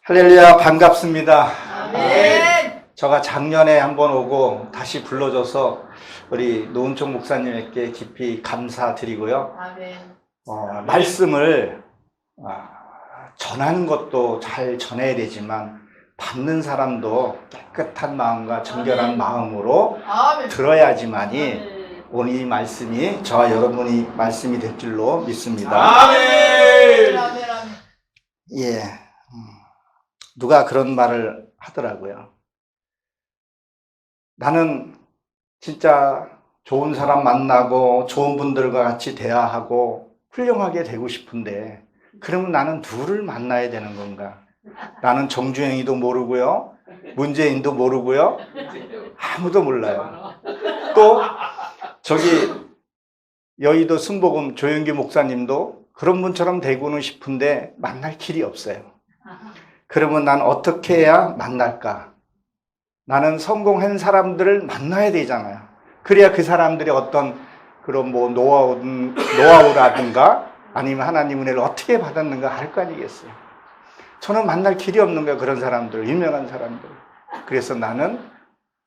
할렐루야, 반갑습니다. 아멘. 제가 작년에 한번 오고 다시 불러줘서 우리 노은총 목사님에게 깊이 감사드리고요. 아멘. 말씀을 전하는 것도 잘 전해야 되지만 받는 사람도 깨끗한 마음과 정결한 마음으로 아멘. 들어야지만이 오늘 이 말씀이 저와 여러분이 말씀이 될 줄로 믿습니다. 아멘. 아멘. 예. 누가 그런 말을 하더라고요. 나는 진짜 좋은 사람 만나고 좋은 분들과 같이 대화하고 훌륭하게 되고 싶은데 그러면 나는 누구를 만나야 되는 건가? 나는 정주행이도 모르고요. 문재인도 모르고요. 아무도 몰라요. 또 저기 여의도 순복음 조영기 목사님도 그런 분처럼 되고는 싶은데 만날 길이 없어요. 그러면 난 어떻게 해야 만날까? 나는 성공한 사람들을 만나야 되잖아요. 그래야 그 사람들이 어떤 그런 뭐 노하우라든가 아니면 하나님 은혜를 어떻게 받았는가 할 거 아니겠어요. 저는 만날 길이 없는 거예요. 그런 사람들, 유명한 사람들. 그래서 나는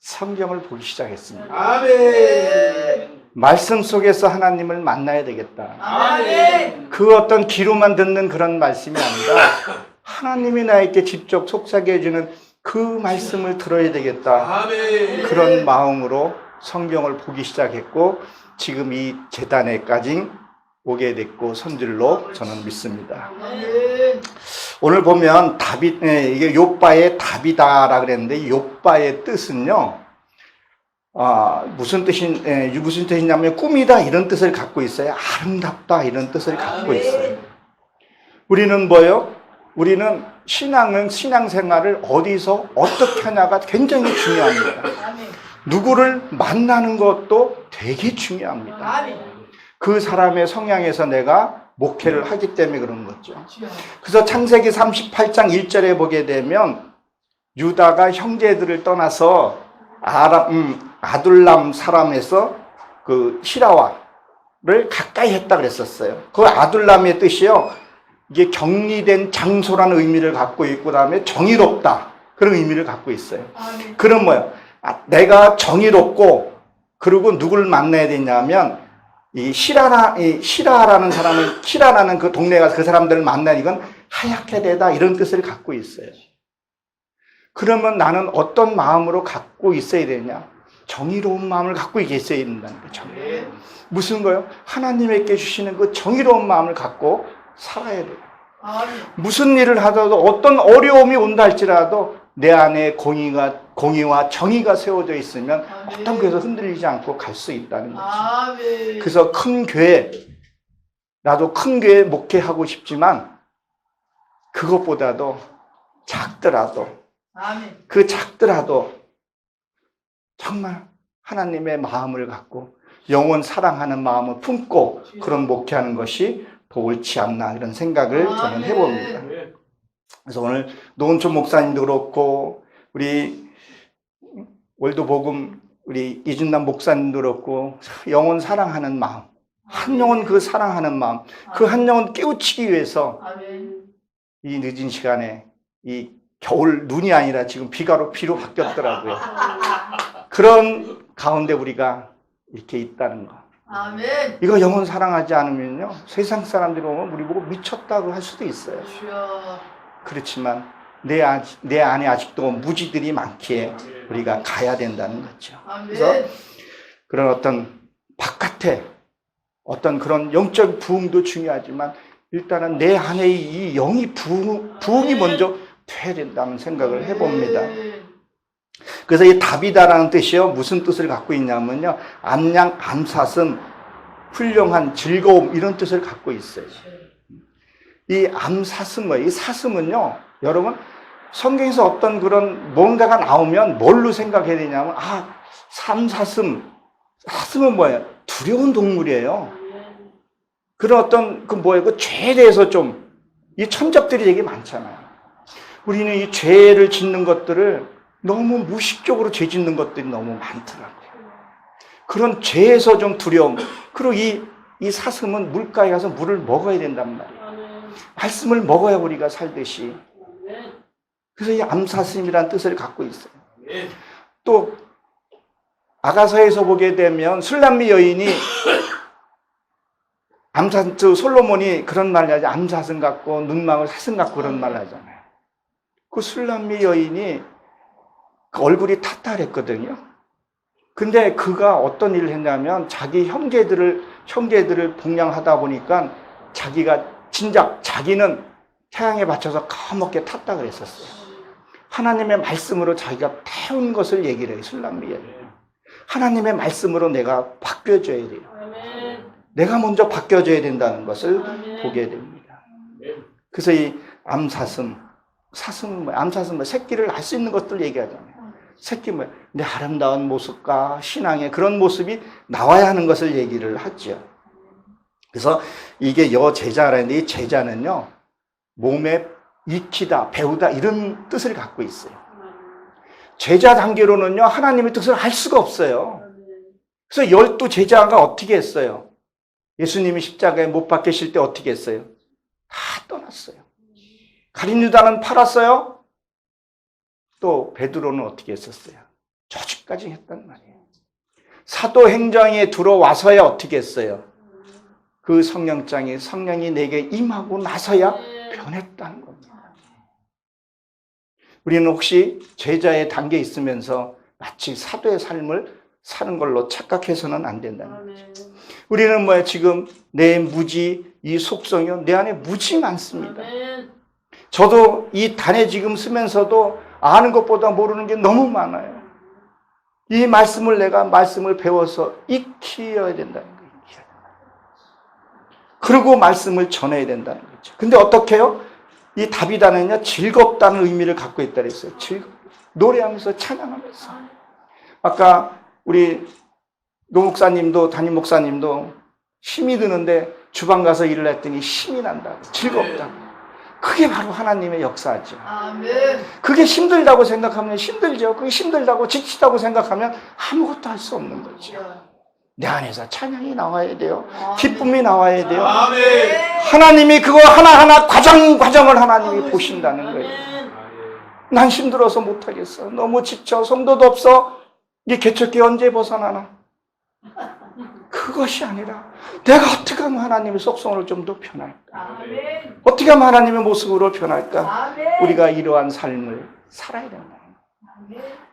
성경을 보기 시작했습니다. 아멘. 말씀 속에서 하나님을 만나야 되겠다. 아멘. 그 어떤 귀로만 듣는 그런 말씀이 아니라 하나님이 나에게 직접 속삭여 해주는 그 말씀을 들어야 되겠다. 아멘. 그런 마음으로 성경을 보기 시작했고 지금 이 재단에까지 오게 됐고 선질로 저는 믿습니다. 아멘. 오늘 보면 이게 욥바의 답이다라 그랬는데 욥바의 뜻은요. 무슨 뜻이냐면 꿈이다 이런 뜻을 갖고 있어요. 아름답다 이런 뜻을 갖고 있어요. 우리는 뭐예요? 우리는 신앙생활을 어디서 어떻게 하냐가 굉장히 중요합니다. 누구를 만나는 것도 되게 중요합니다. 그 사람의 성향에서 내가 목회를 하기 때문에 그런 거죠. 그래서 창세기 38장 1절에 보게 되면 유다가 형제들을 떠나서 아둘람 사람에서 그 시라와를 가까이 했다 그랬었어요. 그 아둘람의 뜻이요. 이게 격리된 장소라는 의미를 갖고 있고 그다음에 정의롭다 그런 의미를 갖고 있어요. 그럼 뭐예요? 내가 정의롭고 그리고 누구를 만나야 되냐면 시라라는 사람을 시라라는 그 동네가 그 사람들을 만나는 이건 하얗게 되다 이런 뜻을 갖고 있어요. 그러면 나는 어떤 마음으로 갖고 있어야 되냐? 정의로운 마음을 갖고 있어야 된다는 거죠. 무슨 거요? 하나님에게 주시는 그 정의로운 마음을 갖고 살아야 돼요. 무슨 일을 하더라도 어떤 어려움이 온다 할지라도 내 안에 공의와 정의가 세워져 있으면 어떤 교회에서 흔들리지 않고 갈 수 있다는 거죠. 그래서 큰 교회, 나도 큰 교회 목회하고 싶지만 그것보다도 작더라도 그 작더라도 정말 하나님의 마음을 갖고 영혼 사랑하는 마음을 품고 그런 목회하는 것이 더 옳지 않나 이런 생각을 저는 해봅니다. 그래서 오늘 노은총 목사님도 그렇고 우리 월드복음 우리 이준남 목사님도 그렇고 영혼 사랑하는 마음, 한 영혼 그 사랑하는 마음, 그 한 영혼 깨우치기 위해서 이 늦은 시간에 이 겨울 눈이 아니라 지금 비로 바뀌었더라고요. 그런 가운데 우리가 이렇게 있다는 거. 아멘. 이거 영혼 사랑하지 않으면요 세상 사람들이 오면 우리 보고 미쳤다고 할 수도 있어요. 그렇지만 내 안에 아직도 무지들이 많기에 우리가 가야 된다는 거죠. 그래서 그런 어떤 바깥에 어떤 그런 영적 부흥도 중요하지만 일단은 내 안에 이 영이 부흥이 먼저 돼야 된다는 생각을 해봅니다. 그래서 이 답이다라는 뜻이요. 무슨 뜻을 갖고 있냐면요. 암양, 암삿은 훌륭한 즐거움 이런 뜻을 갖고 있어요. 이 암삿은 뭐예요? 이 사슴은요. 여러분 성경에서 어떤 그런 뭔가가 나오면 뭘로 생각해야 되냐면 사슴은 뭐예요? 두려운 동물이에요. 그런 어떤 그 죄에 대해서 좀 이 천적들이 되게 많잖아요. 우리는 이 죄를 짓는 것들을 너무 무식적으로 죄 짓는 것들이 너무 많더라고요. 그런 죄에서 좀 두려움. 그리고 이 사슴은 물가에 가서 물을 먹어야 된단 말이에요. 말씀을 먹어야 우리가 살듯이. 그래서 이 암사슴이라는 뜻을 갖고 있어요. 또 아가서에서 보게 되면 술람미 여인이 솔로몬이 그런 말을 하죠. 암사슴 같고 눈망울 사슴 같고 그런 말을 하잖아요. 그 술람미 여인이 그 얼굴이 탔탈했거든요. 근데 그가 어떤 일을 했냐면 자기 형제들을 복양하다 보니까 자기는 태양에 받쳐서 까맣게 탔다 그랬었어요. 하나님의 말씀으로 자기가 태운 것을 얘기를 해요. 술람미 여인. 하나님의 말씀으로 내가 바뀌어줘야 돼요. 내가 먼저 바뀌어줘야 된다는 것을 보게 됩니다. 그래서 이 암사슴은 새끼를 낳을 수 있는 것들 얘기하잖아요. 새끼 내 아름다운 모습과 신앙의 그런 모습이 나와야 하는 것을 얘기를 하죠. 그래서 이게 여제자라는데 이 제자는요, 몸에 익히다, 배우다 이런 뜻을 갖고 있어요. 제자 단계로는요, 하나님의 뜻을 알 수가 없어요. 그래서 12 제자가 어떻게 했어요? 예수님이 십자가에 못 박히실 때 어떻게 했어요? 다 떠났어요. 가룟 유다는 팔았어요. 또 베드로는 어떻게 했었어요? 저주까지 했단 말이에요. 사도행전에 들어와서야 어떻게 했어요? 그 성령이 내게 임하고 나서야 변했다는 겁니다. 우리는 혹시 제자의 단계에 있으면서 마치 사도의 삶을 사는 걸로 착각해서는 안 된다는 거죠. 우리는 지금 내 무지, 이 속성이요, 내 안에 무지 많습니다. 저도 이 단에 지금 쓰면서도 아는 것보다 모르는 게 너무 많아요. 이 말씀을 배워서 익혀야 된다는 거예요. 그리고 말씀을 전해야 된다는 거죠. 근데 어떻게 해요? 이 다비다는요, 즐겁다는 의미를 갖고 있다 그랬어요. 노래하면서 찬양하면서. 아까 우리 노 목사님도, 담임 목사님도 힘이 드는데 주방 가서 일을 했더니 힘이 난다고, 즐겁다고. 그게 바로 하나님의 역사죠. 아멘. 그게 힘들다고 생각하면 힘들죠. 그게 힘들다고 지치다고 생각하면 아무것도 할 수 없는 거죠. 내 안에서 찬양이 나와야 돼요. 기쁨이 나와야 돼요. 하나님이 그거 하나하나 과정을 하나님이 보신다는 거예요. 난 힘들어서 못하겠어. 너무 지쳐. 성도도 없어. 이 개척기 언제 벗어나나? 그것이 아니라 내가 어떻게 하면 하나님의 속성을 좀 더 변할까? 어떻게 하면 하나님의 모습으로 변할까? 우리가 이러한 삶을 살아야 된다.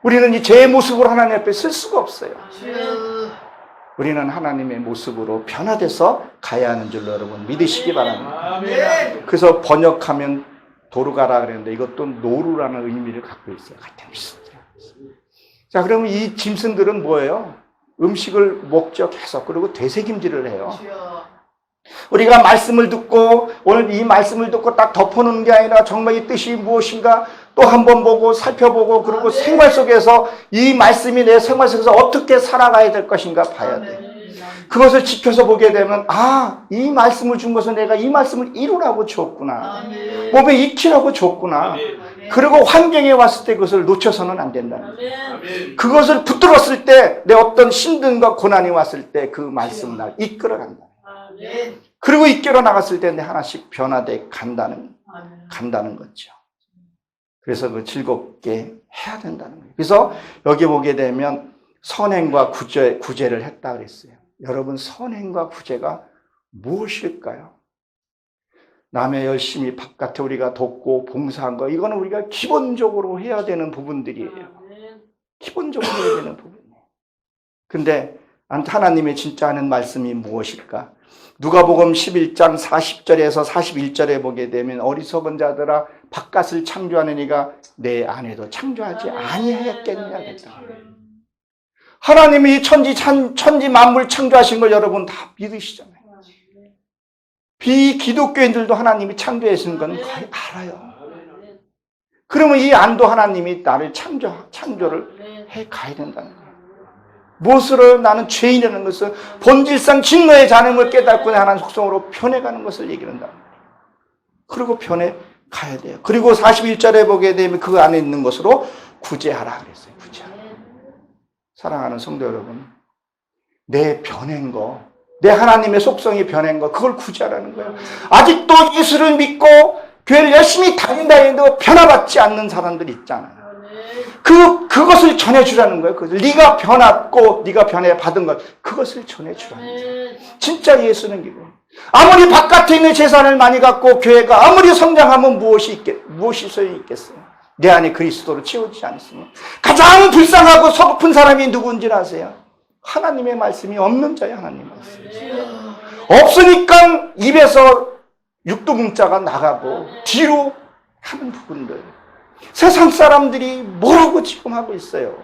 우리는 이 제 모습으로 하나님 앞에 쓸 수가 없어요. 우리는 하나님의 모습으로 변화돼서 가야 하는 줄로 여러분 믿으시기 바랍니다. 그래서 번역하면 도루가라 그랬는데 이것도 노루라는 의미를 갖고 있어요. 같은 비슷해요. 자, 그러면 이 짐승들은 뭐예요? 음식을 먹죠, 계속. 그리고 되새김질을 해요. 우리가 말씀을 듣고 오늘 이 말씀을 듣고 딱 덮어놓는 게 아니라 정말 이 뜻이 무엇인가 또 한 번 보고 살펴보고 그리고 생활 속에서 이 말씀이 내 생활 속에서 어떻게 살아가야 될 것인가 봐야 돼요. 그것을 지켜서 보게 되면 이 말씀을 준 것은 내가 이 말씀을 이루라고 줬구나. 몸에 익히라고 줬구나. 그리고 환경에 왔을 때 그것을 놓쳐서는 안 된다는 거예요. 그것을 붙들었을 때 내 어떤 힘든과 고난이 왔을 때 그 말씀을 날 이끌어간다. 그리고 이끌어 나갔을 때 내 하나씩 변화돼 간다는 거죠. 그래서 그 즐겁게 해야 된다는 거예요. 그래서 여기 보게 되면 선행과 구제를 했다 그랬어요. 여러분, 선행과 구제가 무엇일까요? 남의 열심히 바깥에 우리가 돕고 봉사한 거, 이거는 우리가 기본적으로 해야 되는 부분들이에요. 기본적으로 해야 되는 부분이에요. 근데 하나님의 진짜 하는 말씀이 무엇일까? 누가복음 11장 40절에서 41절에 보게 되면 어리석은 자들아 바깥을 창조하는 이가 내 안에도 창조하지 아니하였겠느냐 그랬다. 하나님이 천지 만물 창조하신 걸 여러분 다 믿으시잖아요. 비기독교인들도 하나님이 창조하신 건 거의 알아요. 그러면 이 안도 하나님이 나를 창조를 해 가야 된다는 거예요. 무엇으로? 나는 죄인이라는 것은 본질상 진노의 잔음을 깨닫고 하나님 속성으로 변해가는 것을 얘기한다. 그리고 변해 가야 돼요. 그리고 41절에 보게 되면 그 안에 있는 것으로 구제하라 그랬어요. 구제하라. 사랑하는 성도 여러분, 내 변한 거, 내 하나님의 속성이 변한 거, 그걸 구제하라는 거예요. 아직도 예수를 믿고 교회를 열심히 다닌다 해도 변화받지 않는 사람들이 있잖아요. 그것을 전해주라는 거예요. 네가 변했고 네가 변해받은 것, 그것을 전해주라는 거예요. 진짜 예수는 이거. 아무리 바깥에 있는 재산을 많이 갖고 교회가 아무리 성장하면 무엇이 소용이 있겠어요? 내 안에 그리스도로 채워지지 않습니다. 가장 불쌍하고 서글픈 사람이 누구인지 아세요? 하나님의 말씀이 없는 자예요. 하나님 말씀. 없으니까 입에서 육두문자가 나가고 뒤로 하는 부분들. 세상 사람들이 뭐라고 지금 하고 있어요?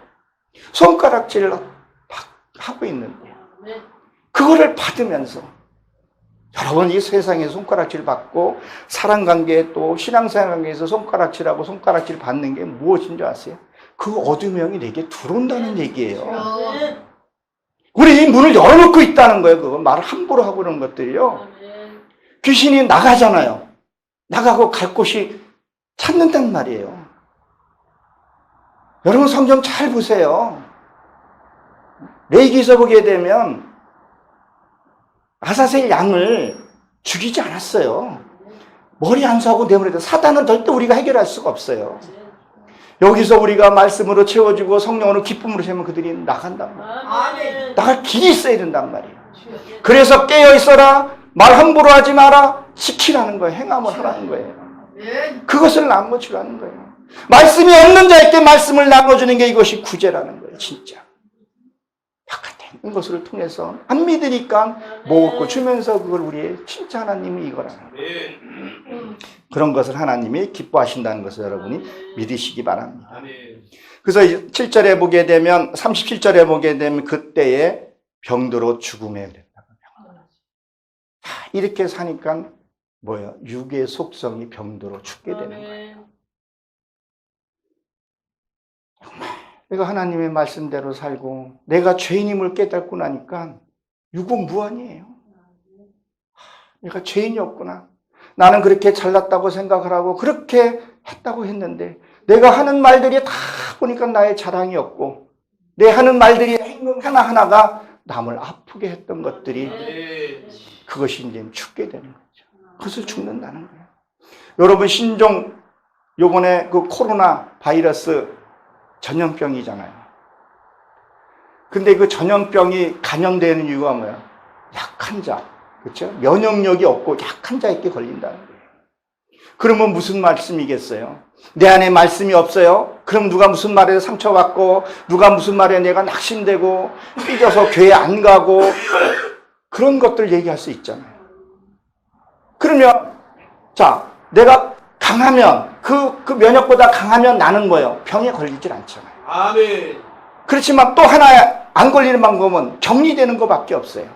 손가락질을 하고 있는데 그거를 받으면서 여러분, 이 세상에 손가락질 받고 사랑관계 또 신앙생활 관계에서 손가락질하고 손가락질 받는 게 무엇인지 아세요? 그 어둠형이 내게 들어온다는 얘기예요. 우리 이 문을 열어놓고 있다는 거예요. 그거 말을 함부로 하고 그런 것들이요. 귀신이 나가잖아요. 나가고 갈 곳이 찾는단 말이에요. 여러분, 성경 잘 보세요. 레위기서 보게 되면 아사셀 양을 죽이지 않았어요. 머리 안수하고 내버려둬. 사단은 절대 우리가 해결할 수가 없어요. 여기서 우리가 말씀으로 채워주고 성령으로 기쁨으로 채우면 그들이 나간단 말이에요. 나갈 길이 있어야 된단 말이에요. 그래서 깨어있어라. 말 함부로 하지 마라. 지키라는 거예요. 행함을 하라는 거예요. 그것을 나눠주라는 거예요. 말씀이 없는 자에게 말씀을 나눠주는 게 이것이 구제라는 거예요. 진짜. 바깥에 있는 것을 통해서 안 믿으니까 먹고 주면서 그걸 우리의 진짜 하나님이 이거라는 거예요. 그런 것을 하나님이 기뻐하신다는 것을 여러분이 믿으시기 바랍니다. 그래서 7절에 보게 되면 37절에 보게 되면 그때에 병들어 죽음에 그랬다고. 이렇게 사니까 뭐예요? 육의 속성이 병들어 죽게 되는 거예요. 내가 하나님의 말씀대로 살고 내가 죄인임을 깨닫고 나니까 육은 무한이에요. 내가 죄인이었구나. 나는 그렇게 잘났다고 생각을 하고 그렇게 했다고 했는데 내가 하는 말들이 다 보니까 나의 자랑이었고 내 하는 말들이 행동 하나하나가 남을 아프게 했던 것들이 그것이 이제 죽게 되는 거죠. 그것을 죽는다는 거예요. 여러분, 신종 요번에 그 코로나 바이러스 전염병이잖아요. 근데 그 전염병이 감염되는 이유가 뭐야? 약한 자, 그렇죠? 면역력이 없고 약한 자에게 걸린다는 거예요. 그러면 무슨 말씀이겠어요? 내 안에 말씀이 없어요? 그럼 누가 무슨 말에 상처받고 누가 무슨 말에 내가 낙심되고 삐져서 교회 안 가고 그런 것들 얘기할 수 있잖아요. 그러면 자, 내가 강하면 그 면역보다 강하면 나는 뭐예요? 병에 걸리질 않잖아요. 아멘. 그렇지만 또 하나 안 걸리는 방법은 격리되는 것밖에 없어요.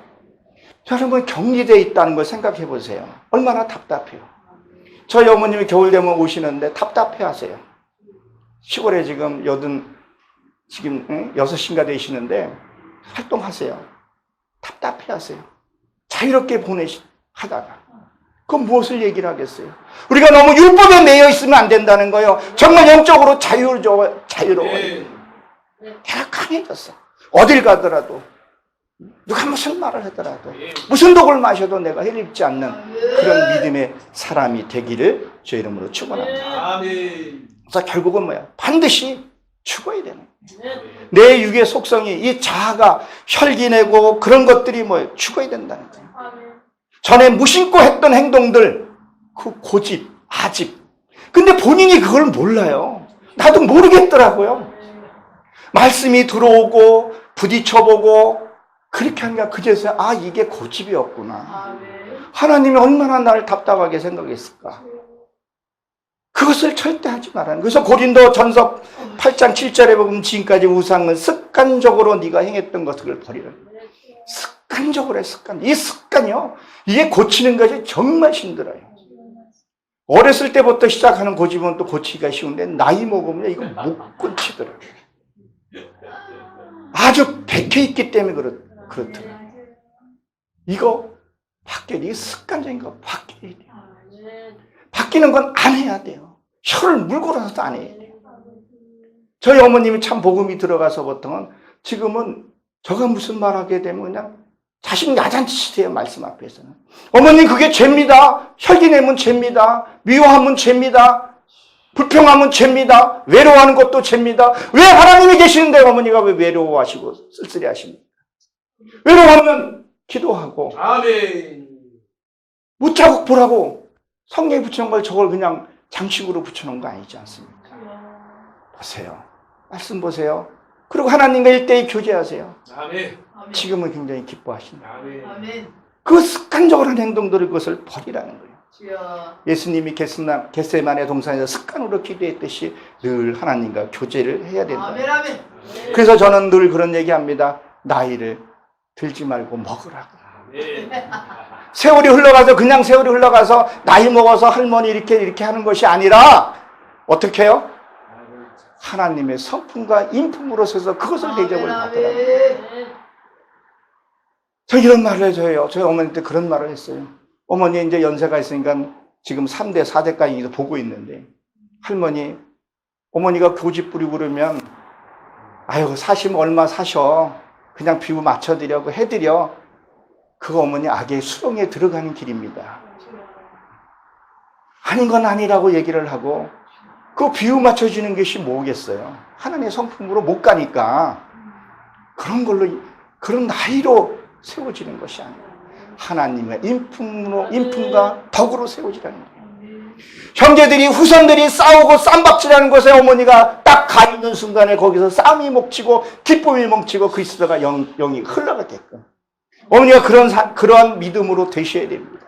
여러분, 격리되어 있다는 걸 생각해 보세요. 얼마나 답답해요. 저희 어머님이 겨울 되면 오시는데 답답해 하세요. 시골에 지금 6인가 되시는데 활동하세요. 답답해 하세요. 자유롭게 하다가. 그럼 무엇을 얘기를 하겠어요? 우리가 너무 율법에 매여 있으면 안 된다는 거예요. 정말 영적으로 자유로워요. 내가 강해졌어. 어딜 가더라도 누가 무슨 말을 하더라도 무슨 독을 마셔도 내가 해롭지 않는 그런 믿음의 사람이 되기를 주의 이름으로 축원합니다. 그래서 결국은 뭐야? 반드시 죽어야 되는 거예요. 내 육의 속성이 이 자아가 혈기내고 그런 것들이 뭐예요? 죽어야 된다는 거예요. 전에 무심코 했던 행동들, 그 고집, 아집. 근데 본인이 그걸 몰라요. 나도 모르겠더라고요. 말씀이 들어오고 부딪혀보고 그렇게 하니까 그제서야 아, 이게 고집이었구나. 하나님이 얼마나 나를 답답하게 생각했을까. 그것을 절대 하지 말아요. 그래서 고린도 전서 8장 7절에 보면 지금까지 우상은 습관적으로 네가 행했던 것을 버리라. 습관적으로 해, 습관. 이 습관이요. 이게 고치는 것이 정말 힘들어요. 어렸을 때부터 시작하는 고집은 또 고치기가 쉬운데 나이 먹으면 이거 못 고치더라고요. 아주 백혀있기 때문에 그렇더라고요. 이거 바뀌어야 돼요. 습관적인 거 바뀌어야 돼요. 바뀌는 건 안 해야 돼요. 혀를 물고라서도 안 해야 돼요. 저희 어머님이 참 복음이 들어가서부터는 지금은 저가 무슨 말하게 되면 그냥 자식 야단치세요, 말씀 앞에서는. 어머니, 그게 죄입니다. 혈기 내면 죄입니다. 미워하면 죄입니다. 불평하면 죄입니다. 외로워하는 것도 죄입니다. 왜 하나님이 계시는데 어머니가 왜 외로워하시고 쓸쓸해하십니까? 외로워하면 기도하고 아멘. 무자국 보라고 성경에 붙여놓은 걸 저걸 그냥 장식으로 붙여놓은 거 아니지 않습니까? 보세요. 말씀 보세요. 그리고 하나님과 일대일 교제하세요. 아멘. 지금은 굉장히 기뻐하신다. 아멘. 아멘. 그 습관적으로 하는 행동들을 그것을 버리라는 거예요. 주여. 예수님이 겟세마네 동산에서 습관으로 기도했듯이 늘 하나님과 교제를 해야 된다. 아멘. 아멘. 그래서 저는 늘 그런 얘기합니다. 나이를 들지 말고 먹으라고. 아멘. 세월이 흘러가서 그냥 세월이 흘러가서 나이 먹어서 할머니 이렇게 하는 것이 아니라 어떻게 해요? 하나님의 성품과 인품으로 서서 그것을 대접을 받더라고요. 아멘. 저 이런 말을 해줘요. 저희 어머니한테 그런 말을 했어요. 어머니 이제 연세가 있으니까 지금 3대, 4대까지 보고 있는데 할머니, 어머니가 고집 부리고 그러면 아유 사시면 얼마 사셔. 그냥 비유 맞춰드려고 해드려. 그거 어머니 악의 수렁에 들어가는 길입니다. 아닌 건 아니라고 얘기를 하고 그 비유 맞춰주는 것이 뭐겠어요. 하나님의 성품으로 못 가니까 그런 걸로 그런 나이로 세워지는 것이 아니라 하나님의 인품과 덕으로 세워지라는 거예요. 형제들이 후손들이 싸우고 쌈박질하는 곳에 어머니가 딱 가 있는 순간에 거기서 싸움이 멈추고 기쁨이 멈추고 그리스도가 영이 흘러가게끔 어머니가 그런 믿음으로 되셔야 됩니다.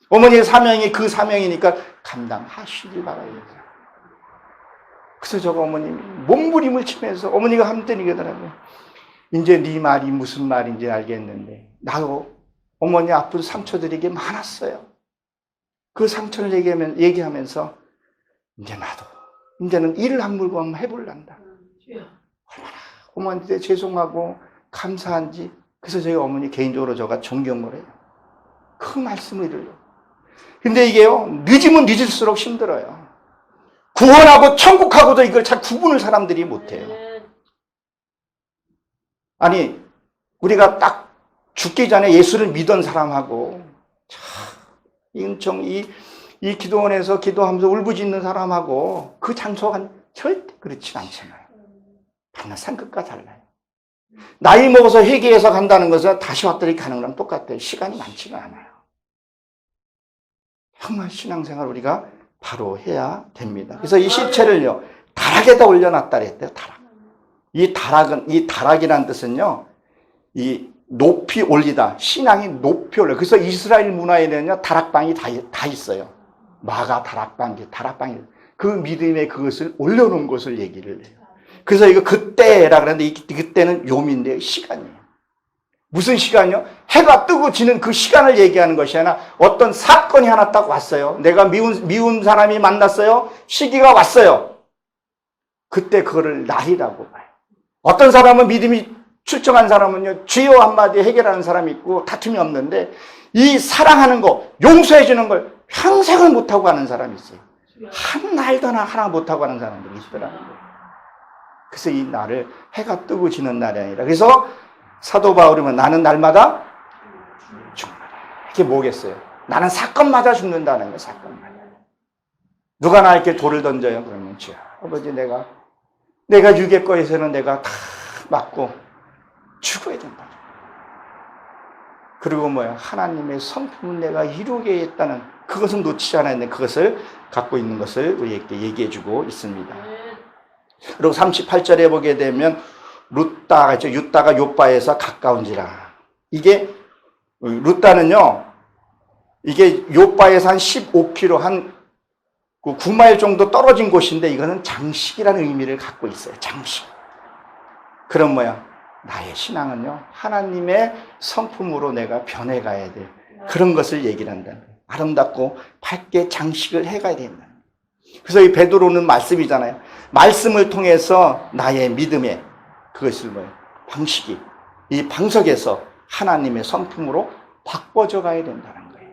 어머니의 사명이 그 사명이니까 감당하시길 바랍니다. 그래서 저가 어머님이 몸부림을 치면서 어머니가 한번 얘기하더라고요. 이제 네 말이 무슨 말인지 알겠는데 나도 어머니 앞으로 상처들이 게 많았어요. 그 상처를 얘기하면서 이제 나도 이제는 일을 한 물고 한번 해볼란다. 얼마나 어머니한테 죄송하고 감사한지. 그래서 저희 어머니 개인적으로 제가 존경을 해요. 그 말씀을 들려요. 근데 이게요, 늦으면 늦을수록 힘들어요. 구원하고 천국하고도 이걸 잘 구분을 사람들이 못해요. 아니, 우리가 딱 죽기 전에 예수를 믿은 사람하고, 이 기도원에서 기도하면서 울부짖는 사람하고 그 장소가 절대 그렇지 않잖아요. 하나 산끝과 달라요. 나이 먹어서 회개해서 간다는 것은 다시 왔더니 가는 거랑 똑같아요. 시간이 많지가 않아요. 정말 신앙생활 우리가 바로 해야 됩니다. 그래서 이 시체를요, 다락에다 올려놨다 그랬대요. 다락. 이 다락이라는 뜻은요, 이 높이 올리다. 신앙이 높이 올려. 그래서 이스라엘 문화에는요, 다락방이 다 있어요. 마가 다락방이. 그 믿음의 그것을 올려놓은 것을 얘기를 해요. 그래서 이거 그때라 그러는데 그때는 요미인데 시간이에요. 무슨 시간이요? 해가 뜨고 지는 그 시간을 얘기하는 것이 아니라 어떤 사건이 하나 딱 왔어요. 내가 미운 사람이 만났어요. 시기가 왔어요. 그때 그거를 날이라고 봐요. 어떤 사람은 믿음이 출정한 사람은요, 주여 한마디 해결하는 사람이 있고 다툼이 없는데 이 사랑하는 거, 용서해 주는 걸 평생을 못하고 하는 사람이 있어요. 한 날도 하나 못하고 하는 사람들이 있더라고요. 그래서 이 날을 해가 뜨고 지는 날이 아니라. 그래서 사도 바울이면 나는 날마다 죽는다. 이게 뭐겠어요? 나는 사건마다 죽는다는 거예요. 사건마다. 누가 나에게 돌을 던져요? 그러면 주여 아버지 내가 유괴거에서는 내가 다 맞고 죽어야 된다. 그리고 뭐야? 하나님의 성품은 내가 이루게 했다는 그것은 놓치지 않았는데 그것을 갖고 있는 것을 우리에게 얘기해주고 있습니다. 그리고 38절에 보게 되면 루따가 있죠. 유다가 요바에서 가까운지라. 이게 루따는요. 이게 요바에서 한 15km 한 9마일 정도 떨어진 곳인데 이거는 장식이라는 의미를 갖고 있어요. 장식. 그럼 뭐야? 나의 신앙은요. 하나님의 성품으로 내가 변해가야 돼. 그런 것을 얘기를 한다는 거예요. 아름답고 밝게 장식을 해가야 된다. 그래서 이 베드로는 말씀이잖아요. 말씀을 통해서 나의 믿음의 그것을 뭐예요? 방식이 이 방석에서 하나님의 성품으로 바꿔져 가야 된다는 거예요.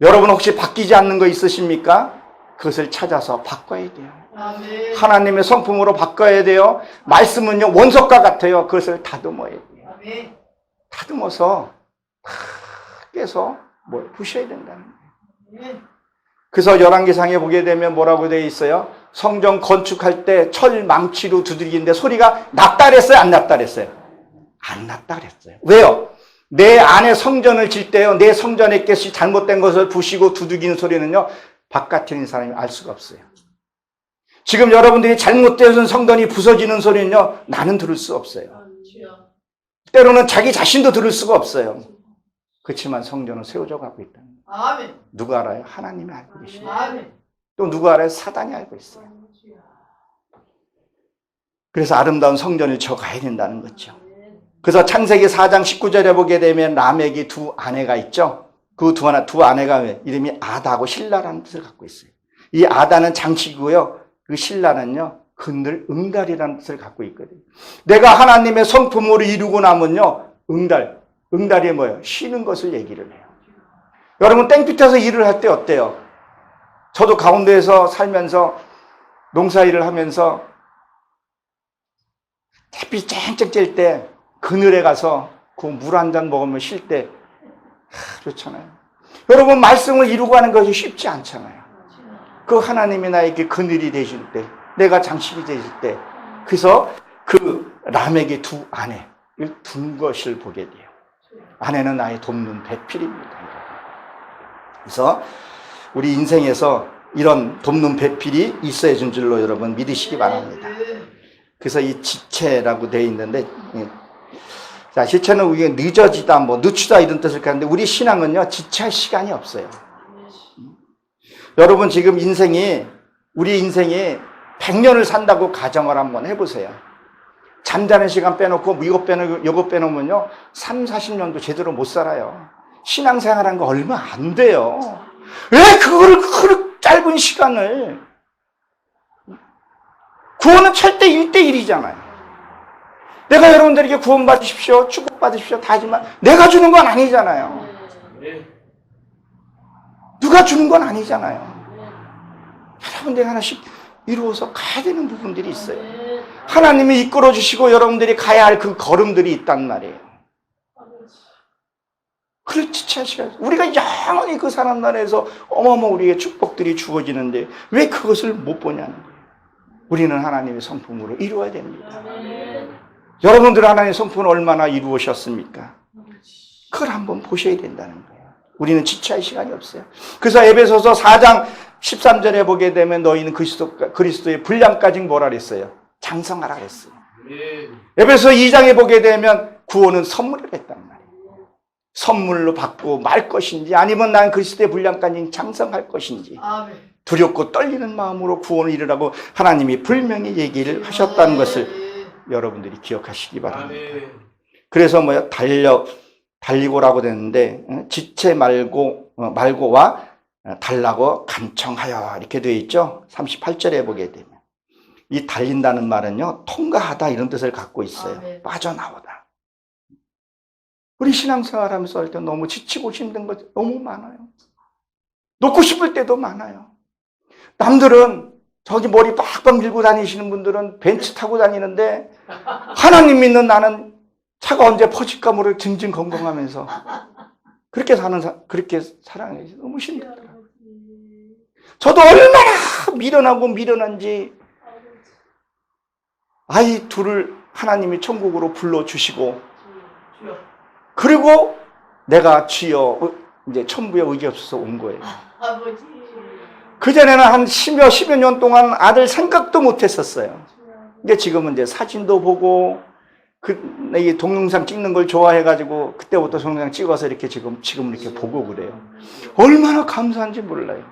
여러분 혹시 바뀌지 않는 거 있으십니까? 그것을 찾아서 바꿔야 돼요. 아멘. 하나님의 성품으로 바꿔야 돼요. 말씀은요 원석과 같아요. 그것을 다듬어야 돼요. 아멘. 다듬어서 다 깨서 뭐 부셔야 된다는 거예요. 아멘. 그래서 열왕기상에 보게 되면 뭐라고 되어 있어요? 성전 건축할 때 철 망치로 두들기는데 소리가 났다 그랬어요? 안 났다 그랬어요? 안 났다 그랬어요. 왜요? 내 안에 성전을 질 때요, 내 성전에 깨시 잘못된 것을 부시고 두들기는 소리는요, 바깥에 있는 사람이 알 수가 없어요. 지금 여러분들이 잘못된 성전이 부서지는 소리는요, 나는 들을 수 없어요. 주여. 때로는 자기 자신도 들을 수가 없어요. 그렇지만 성전은 세워져 가고 있다. 아멘. 누가 알아요? 하나님이 알고 계십니다. 아멘. 또 누가 알아요? 사단이 알고 있어요. 그래서 아름다운 성전을 져가야 된다는 거죠. 그래서 창세기 4장 19절에 보게 되면 라멕이 두 아내가 있죠. 그 두 아내가 이름이 아다하고 실라라는 뜻을 갖고 있어요. 이 아다는 장치고요. 그 실라는요, 그늘 응달이라는 뜻을 갖고 있거든요. 내가 하나님의 성품으로 이루고 나면요, 응달이 뭐예요? 쉬는 것을 얘기를 해요. 여러분 땡볕에서 일을 할 때 어때요? 저도 강원도에서 살면서 농사일을 하면서 햇빛이 쨍쨍 찔 때 그늘에 가서 그 물 한 잔 먹으면 쉴 때 그렇잖아요. 여러분 말씀을 이루고 하는 것이 쉽지 않잖아요. 그 하나님이 나에게 그늘이 되실 때, 내가 장식이 되실 때, 그래서 그 라멕의 두 아내를 둔 것을 보게 돼요. 아내는 나의 돕는 배필입니다. 그래서 우리 인생에서 이런 돕는 배필이 있어야 준 줄로 여러분 믿으시기 바랍니다. 그래서 이 지체라고 되어 있는데, 자, 지체는 우리가 늦어지다, 뭐 늦추다 이런 뜻을 갖는데 우리 신앙은요, 지체할 시간이 없어요. 여러분 지금 우리 인생이 100년을 산다고 가정을 한번 해보세요. 잠자는 시간 빼놓고 이것 빼놓으면요 3, 40년도 제대로 못 살아요. 신앙생활한 거 얼마 안 돼요. 왜 그거를 그 짧은 시간을, 구원은 절대 1대1이잖아요. 내가 여러분들에게 구원 받으십시오, 축복 받으십시오 다 하지만 내가 주는 건 아니잖아요. 누가 주는 건 아니잖아요. 여러분들이 하나씩 이루어서 가야 되는 부분들이 있어요. 하나님이 이끌어 주시고 여러분들이 가야 할 그 걸음들이 있단 말이에요. 그걸 지체하시고 우리가 영원히 그 사람 나라에서 어마어마 우리의 축복들이 주어지는데 왜 그것을 못 보냐는 거예요. 우리는 하나님의 성품으로 이루어야 됩니다. 여러분들 하나님의 성품을 얼마나 이루으셨습니까? 그걸 한번 보셔야 된다는 거예요. 우리는 지체할 시간이 없어요. 그래서 에베소서 4장 13절에 보게 되면 너희는 그리스도의 분량까지 뭐라 그랬어요? 장성하라 그랬어요. 에베소 2장에 보게 되면 구원은 선물을 했단 말이에요. 선물로 받고 말 것인지 아니면 난 그리스도의 분량까지 장성할 것인지 두렵고 떨리는 마음으로 구원을 이루라고 하나님이 분명히 얘기를 하셨다는 것을 여러분들이 기억하시기 바랍니다. 그래서 달리고라고 되는데 지체 말고와 달라고 간청하여 이렇게 되어 있죠. 38절에 보게 되면 이 달린다는 말은요 통과하다 이런 뜻을 갖고 있어요. 빠져나오다. 우리 신앙생활 하면서 할 때 너무 지치고 힘든 것 너무 많아요. 놓고 싶을 때도 많아요. 남들은 저기 머리 빡빡 밀고 다니시는 분들은 벤츠 타고 다니는데 하나님 믿는 나는 차가 언제 퍼질까 모르게 징징건건하면서 그렇게 살아가기 너무 힘들더라고요. 저도 얼마나 미련한지 아이 둘을 하나님이 천국으로 불러주시고 그리고 내가 주여 이제 천부에 의지 없어서 온 거예요. 그전에는 한 10여 년 동안 아들 생각도 못 했었어요. 근데 지금은 이제 사진도 보고 이 동영상 찍는 걸 좋아해가지고 그때부터 동영상 찍어서 이렇게 지금 이렇게 보고 그래요. 얼마나 감사한지 몰라요.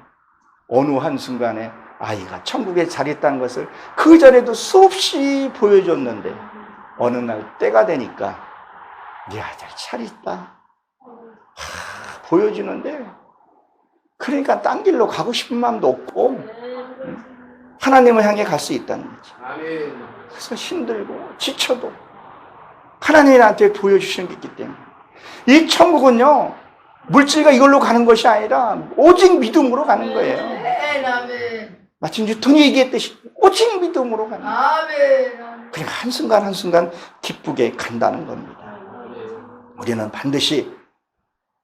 어느 한순간에 아이가 천국에 잘 있다는 것을 그전에도 수없이 보여줬는데 어느 날 때가 되니까 네 아들 잘 있다 보여주는데 그러니까 딴 길로 가고 싶은 마음도 없고 하나님을 향해 갈 수 있다는 거지. 그래서 힘들고 지쳐도 하나님이 나한테 보여주시는 게 있기 때문에 이 천국은요 물질과 이걸로 가는 것이 아니라 오직 믿음으로 가는 거예요. 마치 뉴턴이 얘기했듯이 오직 믿음으로 가는 거예요. 그러니까 한순간 기쁘게 간다는 겁니다. 우리는 반드시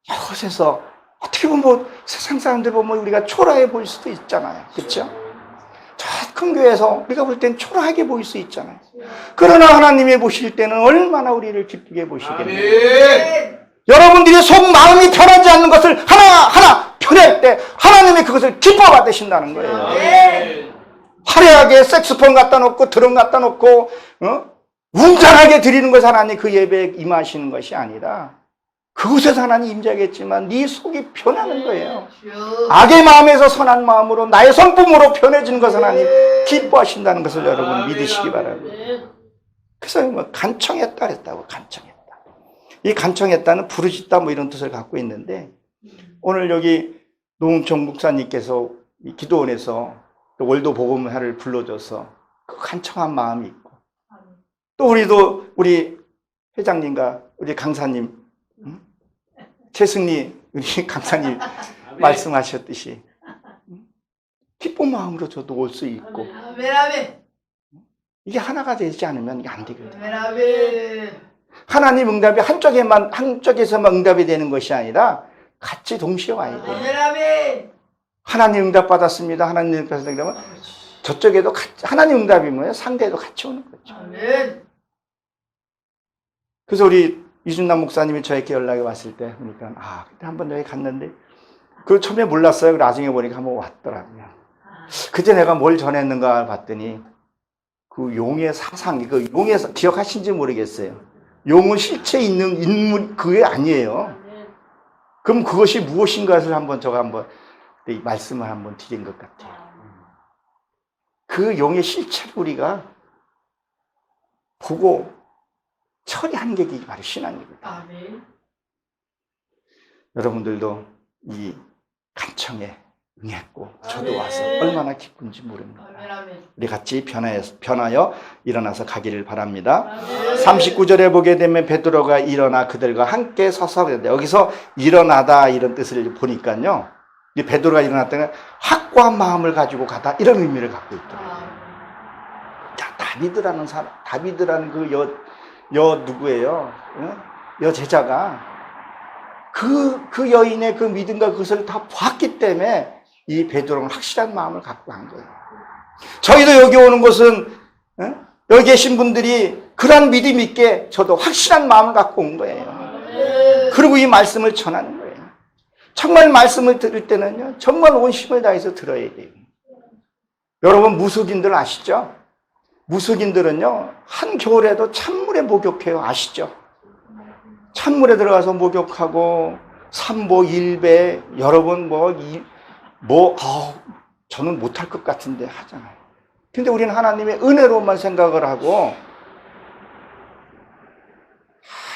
이곳에서 어떻게 보면 뭐 세상 사람들 보면 우리가 초라해 보일 수도 있잖아요. 그렇죠? 저 큰 교회에서 우리가 볼 땐 초라하게 보일 수 있잖아요. 그러나 하나님이 보실 때는 얼마나 우리를 기쁘게 보시겠네요. 여러분들이 속 마음이 편하지 않는 것을 하나하나 편할 때 하나님이 그것을 기뻐 받으신다는 거예요. 화려하게 색소폰 갖다 놓고 드럼 갖다 놓고 웅장하게 드리는 것을 하나님 그 예배에 임하시는 것이 아니라 그곳에서 하나님 임재하겠지만 네 속이 변하는 거예요. 악의 마음에서 선한 마음으로 나의 성품으로 변해지는 것을 하나님 기뻐하신다는 것을 여러분 믿으시기 바랍니다. 그래서 뭐 간청했다 그랬다고. 간청했다. 이 간청했다는 부르짖다 뭐 이런 뜻을 갖고 있는데 오늘 여기 노웅청 목사님께서 이 기도원에서 월도 복음화를 불러줘서 그 간청한 마음이 있고 또 우리 회장님과 우리 강사님 최승리 우리 강사님 말씀하셨듯이 기쁜 마음으로 저도 올 수 있고 이게 하나가 되지 않으면 이게 안 되거든요. 하나님 응답이 한쪽에서만 응답이 되는 것이 아니라 같이 동시에 와야 돼요. 하나님 응답 받았습니다. 하나님 응답 받았습니다. 그러면 저쪽에도 하나님 응답이면 상대도 같이 오는 거죠. 그래서 우리 이준남 목사님이 저에게 연락이 왔을 때 보니까 그때 한번 여기 갔는데 그걸 처음에 몰랐어요. 나중에 보니까 한번 왔더라고요. 그때 내가 뭘 전했는가 봤더니 그 용의 사상, 그 용의 기억하신지 모르겠어요. 용은 실체 있는 인물 그게 아니에요. 그럼 그것이 무엇인가를 제가 한번 말씀을 한번 드린 것 같아요. 그 용의 실체를 우리가 보고 처리하는 게 바로 신앙입니다. 여러분들도 이 간청에 응했고 저도 와서 얼마나 기쁜지 모릅니다. 우리 같이 변하여 일어나서 가기를 바랍니다. 39절에 보게 되면 베드로가 일어나 그들과 함께 서서 여기서 일어나다 이런 뜻을 보니까요. 이 베드로가 일어났다는 확고한 마음을 가지고 가다 이런 의미를 갖고 있더라고요. 자, 다비드라는 그 누구예요? 여 제자가 그 여인의 그 믿음과 그것을 다 봤기 때문에 이 베드로는 확실한 마음을 갖고 간 거예요. 저희도 여기 오는 것은 여기 계신 분들이 그런 믿음 있게 저도 확실한 마음을 갖고 온 거예요. 그리고 이 말씀을 전하는 거예요. 정말 말씀을 들을 때는요, 정말 온 힘을 다해서 들어야 돼요. 여러분 무속인들 아시죠? 무속인들은요, 한겨울에도 찬물에 목욕해요. 아시죠? 찬물에 들어가서 목욕하고 삼보 일배 여러분 저는 못할 것 같은데 하잖아요. 근데 우리는 하나님의 은혜로만 생각을 하고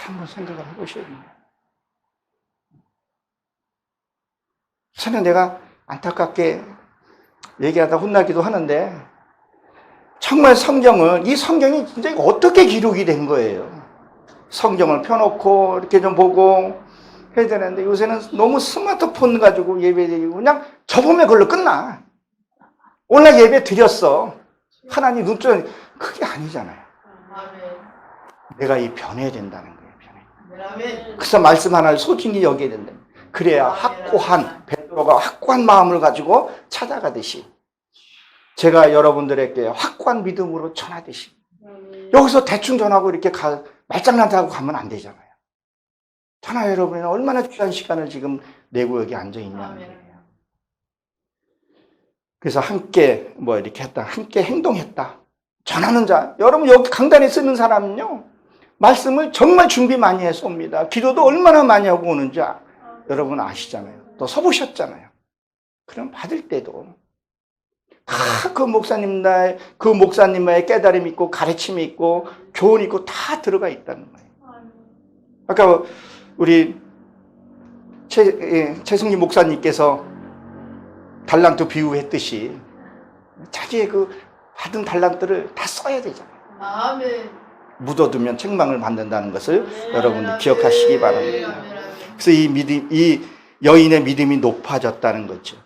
한번 생각을 해보셔야 됩니다. 저는 내가 안타깝게 얘기하다 혼나기도 하는데 정말 이 성경이 진짜 어떻게 기록이 된 거예요. 성경을 펴놓고 이렇게 좀 보고 해야 되는데 요새는 너무 스마트폰 가지고 예배드리고 그냥 접으면 그걸로 끝나. 오늘 예배 드렸어. 하나님 눈뜨는 그게 아니잖아요. 내가 변해야 된다는 거예요. 그래서 말씀 하나를 소중히 여겨야 된다. 그래야 베드로가 확고한 마음을 가지고 찾아가듯이 제가 여러분들에게 확고한 믿음으로 전하듯이 여기서 대충 전하고 이렇게 말장난하고 가면 안 되잖아요. 저나 여러분은 얼마나 귀한 시간을 지금 내고 여기 앉아 있냐는 거예요. 그래서 함께 이렇게 했다. 함께 행동했다. 전하는 자. 여러분 여기 강단에 쓰는 사람은요. 말씀을 정말 준비 많이 해서 옵니다. 기도도 얼마나 많이 하고 오는지 여러분 아시잖아요. 또 서보셨잖아요. 그럼 받을 때도 다 그 목사님의 깨달음이 있고 가르침이 있고 교훈이 있고 다 들어가 있다는 거예요. 아까 우리 최승리 목사님께서 달란트 비유했듯이 자기의 그 받은 달란트를 다 써야 되잖아요. 아멘. 묻어두면 책망을 받는다는 것을 여러분들 기억하시기 바랍니다. 그래서 이 여인의 믿음이 높아졌다는 거죠.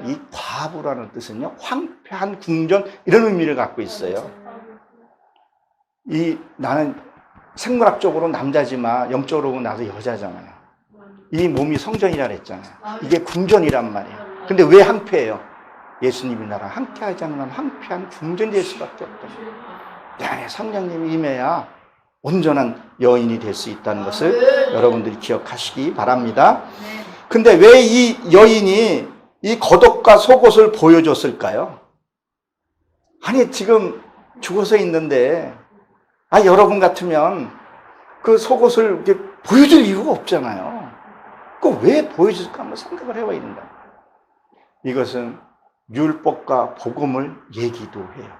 이 과부라는 뜻은요, 황폐한 궁전 이런 의미를 갖고 있어요. 나는 생물학적으로 남자지만 영적으로 보면 나도 여자잖아요. 이 몸이 성전이라 그랬잖아요. 이게 궁전이란 말이에요. 근데 왜 한패예요? 예수님이 나랑 함께하지 않으면 한패한 궁전이 될 수밖에 없다. 내 안에 성령님이 임해야 온전한 여인이 될 수 있다는 것을 여러분들이 기억하시기 바랍니다. 근데 왜 이 여인이 이 겉옷과 속옷을 보여줬을까요? 아니 지금 죽어서 있는데 여러분 같으면 그 속옷을 이렇게 보여줄 이유가 없잖아요. 그 왜 보여줄까 한번 생각을 해봐야 된다. 이것은 율법과 복음을 얘기도 해요.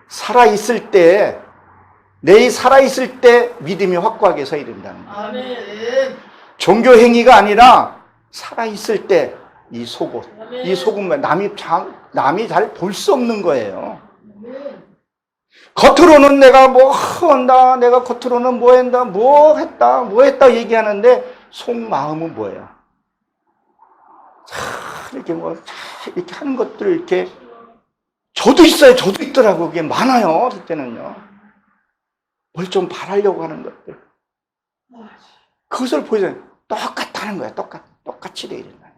살아있을 때, 내 살아있을 때 믿음이 확고하게 서야 된다는 거예요. 종교 행위가 아니라 살아있을 때 이 속옷, 이 속옷만 남이 잘 볼 수 없는 거예요. 겉으로는 내가 뭐 한다, 내가 겉으로는 뭐 한다, 뭐 했다 얘기하는데 속마음은 뭐예요? 이렇게 이렇게 하는 것들 이렇게 저도 있어요. 저도 있더라고. 그게 많아요. 그때는요. 뭘 좀 바라려고 하는 것들. 그것을 보여줘요. 똑같다는 거야. 똑같이 돼야 된다.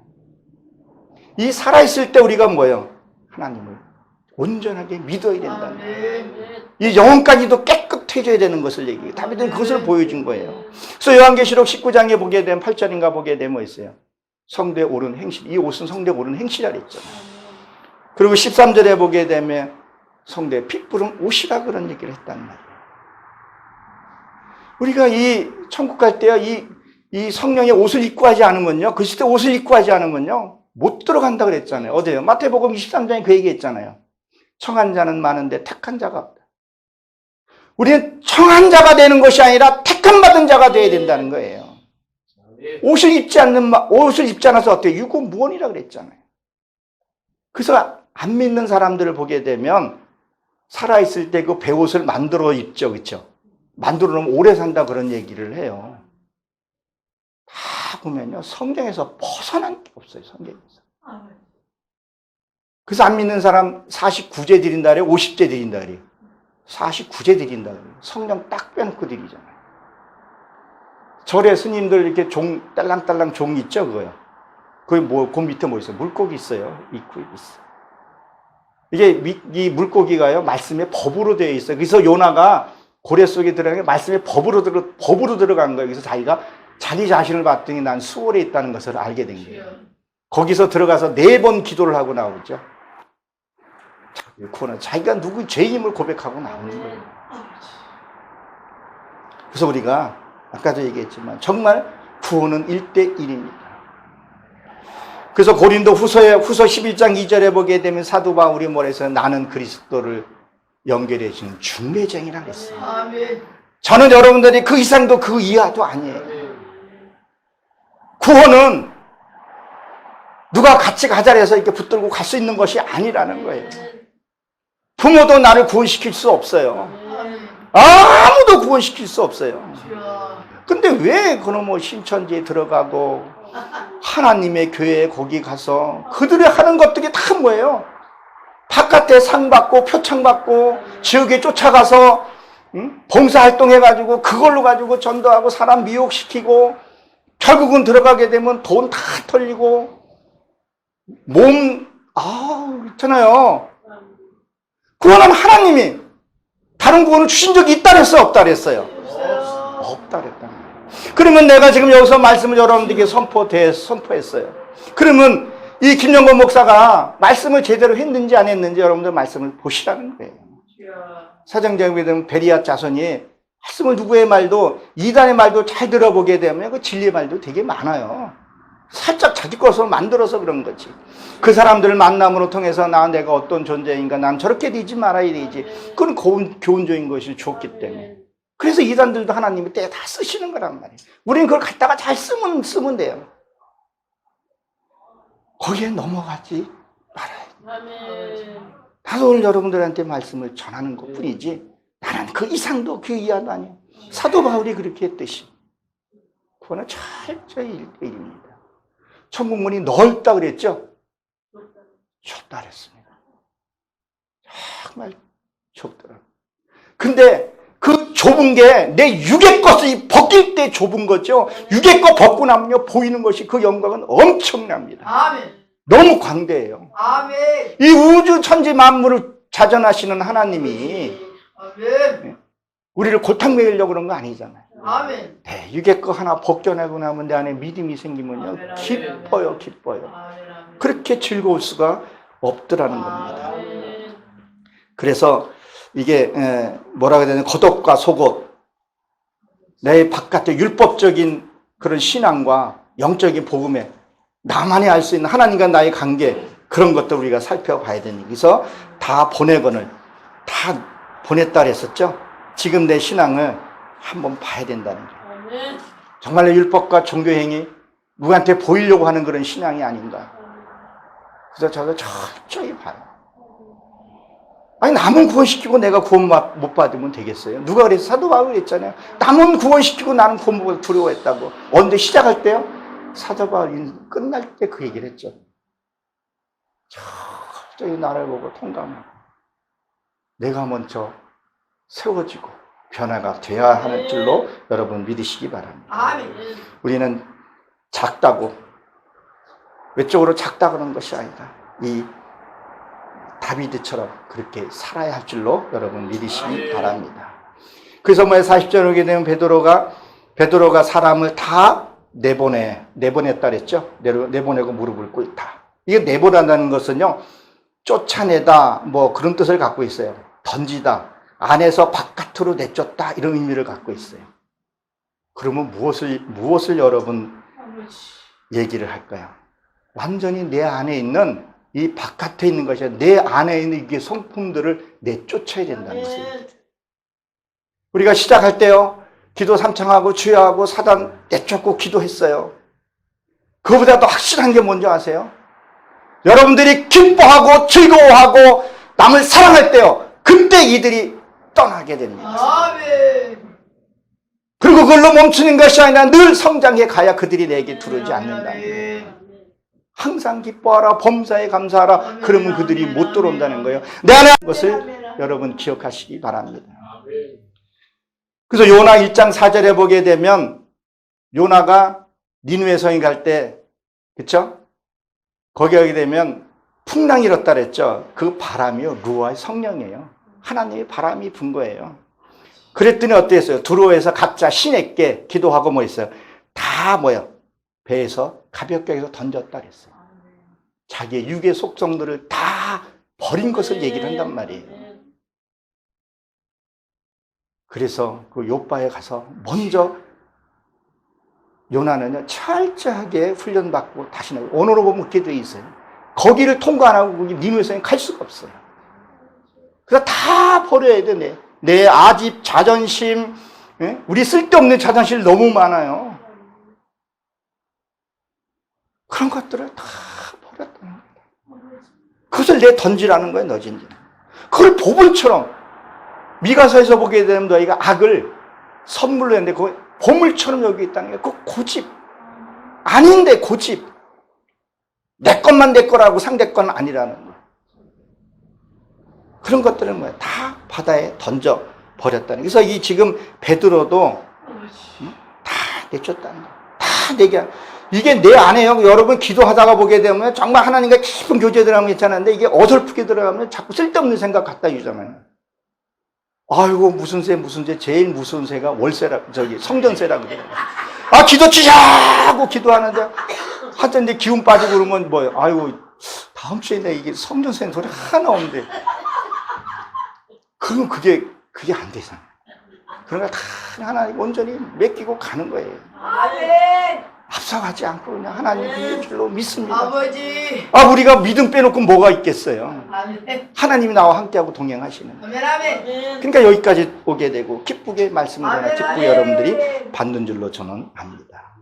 이 살아있을 때 우리가 뭐예요? 하나님을 온전하게 믿어야 된다는 거예요. 이 영혼까지도 깨끗해져야 되는 것을 얘기해요. 다윗은 그것을 보여준 거예요. 그래서 요한계시록 19장에 보게 되면 8절인가 보게 되면 뭐 있어요? 성대에 오른 행실. 이 옷은 성대에 오른 행실이라 그랬잖아요. 그리고 13절에 보게 되면 성대에 핏부른 옷이라 그런 얘기를 했단 말이에요. 우리가 이 천국 갈 때요, 이 성령의 옷을 입고 하지 않으면요, 그 시대 옷을 입고 하지 않으면요, 못 들어간다 그랬잖아요. 어디요? 마태복음 23장에 그 얘기했잖아요. 청한 자는 많은데 택한 자가 없다. 우리는 청한 자가 되는 것이 아니라 택함 받은 자가 되어야 된다는 거예요. 옷을 입지 않아서 어때요? 유고무원이라 그랬잖아요. 그래서 안 믿는 사람들을 보게 되면 살아있을 때 그 배옷을 만들어 입죠. 그렇죠? 만들어 놓으면 오래 산다 그런 얘기를 해요. 다 보면요. 성경에서 벗어난 게 없어요. 성경에서. 그래서 안 믿는 사람 49제 드린다 그래요? 50제 드린다 그래요? 49제 드린다 그래요. 성령 딱 빼놓고 드리잖아요. 절에 스님들 이렇게 딸랑딸랑 종 있죠, 그거요. 그 밑에 뭐 있어요? 물고기 있어요. 입고 있어요. 이게 이 물고기가요, 말씀의 법으로 되어 있어요. 그래서 요나가 고래 속에 들어간 게 말씀의 법으로 들어간 거예요. 그래서 자기가 자기 자신을 봤더니 난 수월에 있다는 것을 알게 된 거예요. 거기서 들어가서 4번 기도를 하고 나오죠. 그거는 자기가 누구 죄임을 고백하고 나오는 거예요. 그래서 우리가 아까도 얘기했지만 정말 구원은 1대1입니다. 그래서 고린도 후서 11장 2절에 보게 되면 사도 바울이 뭐래서 나는 그리스도를 연결해 주는 중매쟁이라고 했어요. 저는 여러분들이 그 이상도 그 이하도 아니에요. 구원은 누가 같이 가자 해서 이렇게 붙들고 갈 수 있는 것이 아니라는 거예요. 부모도 나를 구원시킬 수 없어요. 아무도 구원시킬 수 없어요. 근데 왜 그놈의 신천지에 들어가고 하나님의 교회에 거기 가서 그들이 하는 것들이 다 뭐예요? 바깥에 상 받고 표창 받고 지역에 쫓아가서 봉사활동 해가지고 그걸로 가지고 전도하고 사람 미혹시키고 결국은 들어가게 되면 돈 다 털리고 있잖아요. 그거는 하나님이 다른 구원을 주신 적이 있다 그랬어요? 없다 그랬어요? 없다 그랬다. 그러면 내가 지금 여기서 말씀을 여러분들에게 선포했어요. 그러면 이 김영건 목사가 말씀을 제대로 했는지 안 했는지 여러분들 말씀을 보시라는 거예요. 사정장에 보면 베리아 자손이 말씀을 누구의 말도 이단의 말도 잘 들어보게 되면 그 진리의 말도 되게 많아요. 살짝 자기 것으로 만들어서 그런 거지. 그 사람들을 만남으로 통해서 내가 어떤 존재인가, 난 저렇게 되지 말아야 되지. 그건 교훈적인 것이 좋기 때문에. 그래서 이단들도 하나님이 때에 다 쓰시는 거란 말이에요. 우리는 그걸 갖다가 잘 쓰면 돼요. 거기에 넘어가지 말아야 돼요. 나도 오늘 여러분들한테 말씀을 전하는 것 뿐이지 나는 그 이상도 그 이하도 아니에요. 사도 바울이 그렇게 했듯이 그거는 철저히 1대1입니다. 천국문이 넓다 그랬죠? 좁다 그랬습니다. 정말 좁더라고요. 근데 그 좁은 게 내 육의 것이 벗길 때 좁은 거죠. 육의 것 벗고 나면요 보이는 것이 그 영광은 엄청납니다. 아멘. 너무 광대해요. 아멘. 이 우주 천지 만물을 자전하시는 하나님이 아멘. 우리를 고탕 먹이려고 그런 거 아니잖아요. 아멘. 네, 육의 거 하나 벗겨내고 나면 내 안에 믿음이 생기면요 아멘, 기뻐요, 기뻐요. 아멘. 그렇게 즐거울 수가 없더라는 겁니다. 아멘. 그래서 이게 뭐라고 해야 되나, 겉옷과 속옷, 내 바깥의 율법적인 그런 신앙과 영적인 복음에 나만이 알 수 있는 하나님과 나의 관계, 그런 것도 우리가 살펴봐야 되니, 그래서 다 보내건을 다 보냈다 그랬었죠. 지금 내 신앙을 한번 봐야 된다는 거예요. 아멘. 정말로 율법과 종교행위 누구한테 보이려고 하는 그런 신앙이 아닌가. 그래서 저도 철저히 봐요. 아니, 남은 구원시키고 내가 구원 못 받으면 되겠어요? 누가 그래서 사도 바울이 그랬잖아요. 남은 구원시키고 나는 구원 못 받고 두려워했다고. 언제 시작할 때요? 사도 바울이 끝날 때 그 얘기를 했죠. 철저히 나를 보고 통감하고 내가 먼저 세워지고 변화가 되어야 하는 줄로 여러분 믿으시기 바랍니다. 아멘. 우리는 작다고, 외적으로 작다 그런 것이 아니다. 이 다비드처럼 그렇게 살아야 할 줄로 여러분 믿으시기 바랍니다. 그래서 40절 오게 되면 베드로가 사람을 다 내보냈다 그랬죠. 내보내고 무릎을 꿇다. 이게 내보낸다는 것은요, 쫓아내다 뭐 그런 뜻을 갖고 있어요. 던지다, 안에서 바깥으로 내쫓다, 이런 의미를 갖고 있어요. 그러면 무엇을 여러분 얘기를 할까요? 완전히 내 안에 있는 이 바깥에 있는 것이 아니라 내 안에 있는 이게 성품들을 내쫓아야 된다는 것입니다. 우리가 시작할 때요, 기도 삼창하고 주여하고 사단 내쫓고 기도했어요. 그거보다 더 확실한 게 뭔지 아세요? 여러분들이 기뻐하고 즐거워하고 남을 사랑할 때요, 그때 이들이 떠나게 됩니다. 아멘. 그리고 그걸로 멈추는 것이 아니라 늘 성장해 가야 그들이 내게 두르지 않는다는 거예요. 항상 기뻐하라, 범사에 감사하라. 그러면 그들이 못 들어온다는 거예요. 내 안에 있는 것을 여러분 기억하시기 바랍니다. 그래서 요나 1장 4절에 보게 되면 요나가 니느웨 성에 갈 때, 그쵸? 거기 가게 되면 풍랑이 일었다 그랬죠. 그 바람이요, 루아의 성령이에요. 하나님의 바람이 분 거예요. 그랬더니 어땠어요? 두로에서 각자 신에게 기도하고 뭐 있어요? 다 뭐요? 배에서 가볍게 해서 던졌다 그랬어요. 자기의 육의 속성들을 다 버린 것을 얘기를 한단 말이에요. 그래서 그 요바에 가서 먼저 요나는요, 철저하게 훈련받고 다시 나오고, 오늘로 보면 그렇게 돼 있어요. 거기를 통과 안 하고 니느웨성에 갈 수가 없어요. 그래서 다 버려야 돼. 내 아집, 자존심, 우리 쓸데없는 자존심 너무 많아요. 그런 것들을 다 버렸다는 거예요. 그것을 내 던지라는 거예요, 너 진짜. 그걸 보물처럼, 미가서에서 보게 되면 너희가 악을 선물로 했는데, 그 보물처럼 여기 있다는 게, 그 고집. 아닌데, 고집. 내 것만 내 거라고 상대 건 아니라는 거예요. 그런 것들을 뭐야? 다 바다에 던져 버렸다는 거예요. 그래서 이 지금 베드로도 다 내쫓다는 거예요. 다 내게. 이게 내 안에요. 여러분 기도하다가 보게 되면 정말 하나님과 깊은 교제 들어가면 있잖아요. 근데 이게 어설프게 들어가면 자꾸 쓸데없는 생각 갖다 주잖아요. 아이고, 무슨 새, 제일 무서운 새가 성전새라 그래요. 아, 기도 치자고 기도하는데, 하여튼 이제 기운 빠지고 그러면 뭐예요? 아이고, 다음 주에 내 이게 성전새 소리 하나 없는데. 그러면 그게 안 되잖아요. 그러니까 다 하나님 온전히 맡기고 가는 거예요. 아멘. 앞서가지 않고 그냥 하나님 믿는 줄로 믿습니다. 아버지. 아, 우리가 믿음 빼놓고 뭐가 있겠어요? 아멘. 하나님이 나와 함께하고 동행하시는. 아멘. 아멘. 그러니까 여기까지 오게 되고 기쁘게 말씀을 전하, 아멘, 기쁘게 아멘. 여러분들이 받는 줄로 저는 압니다.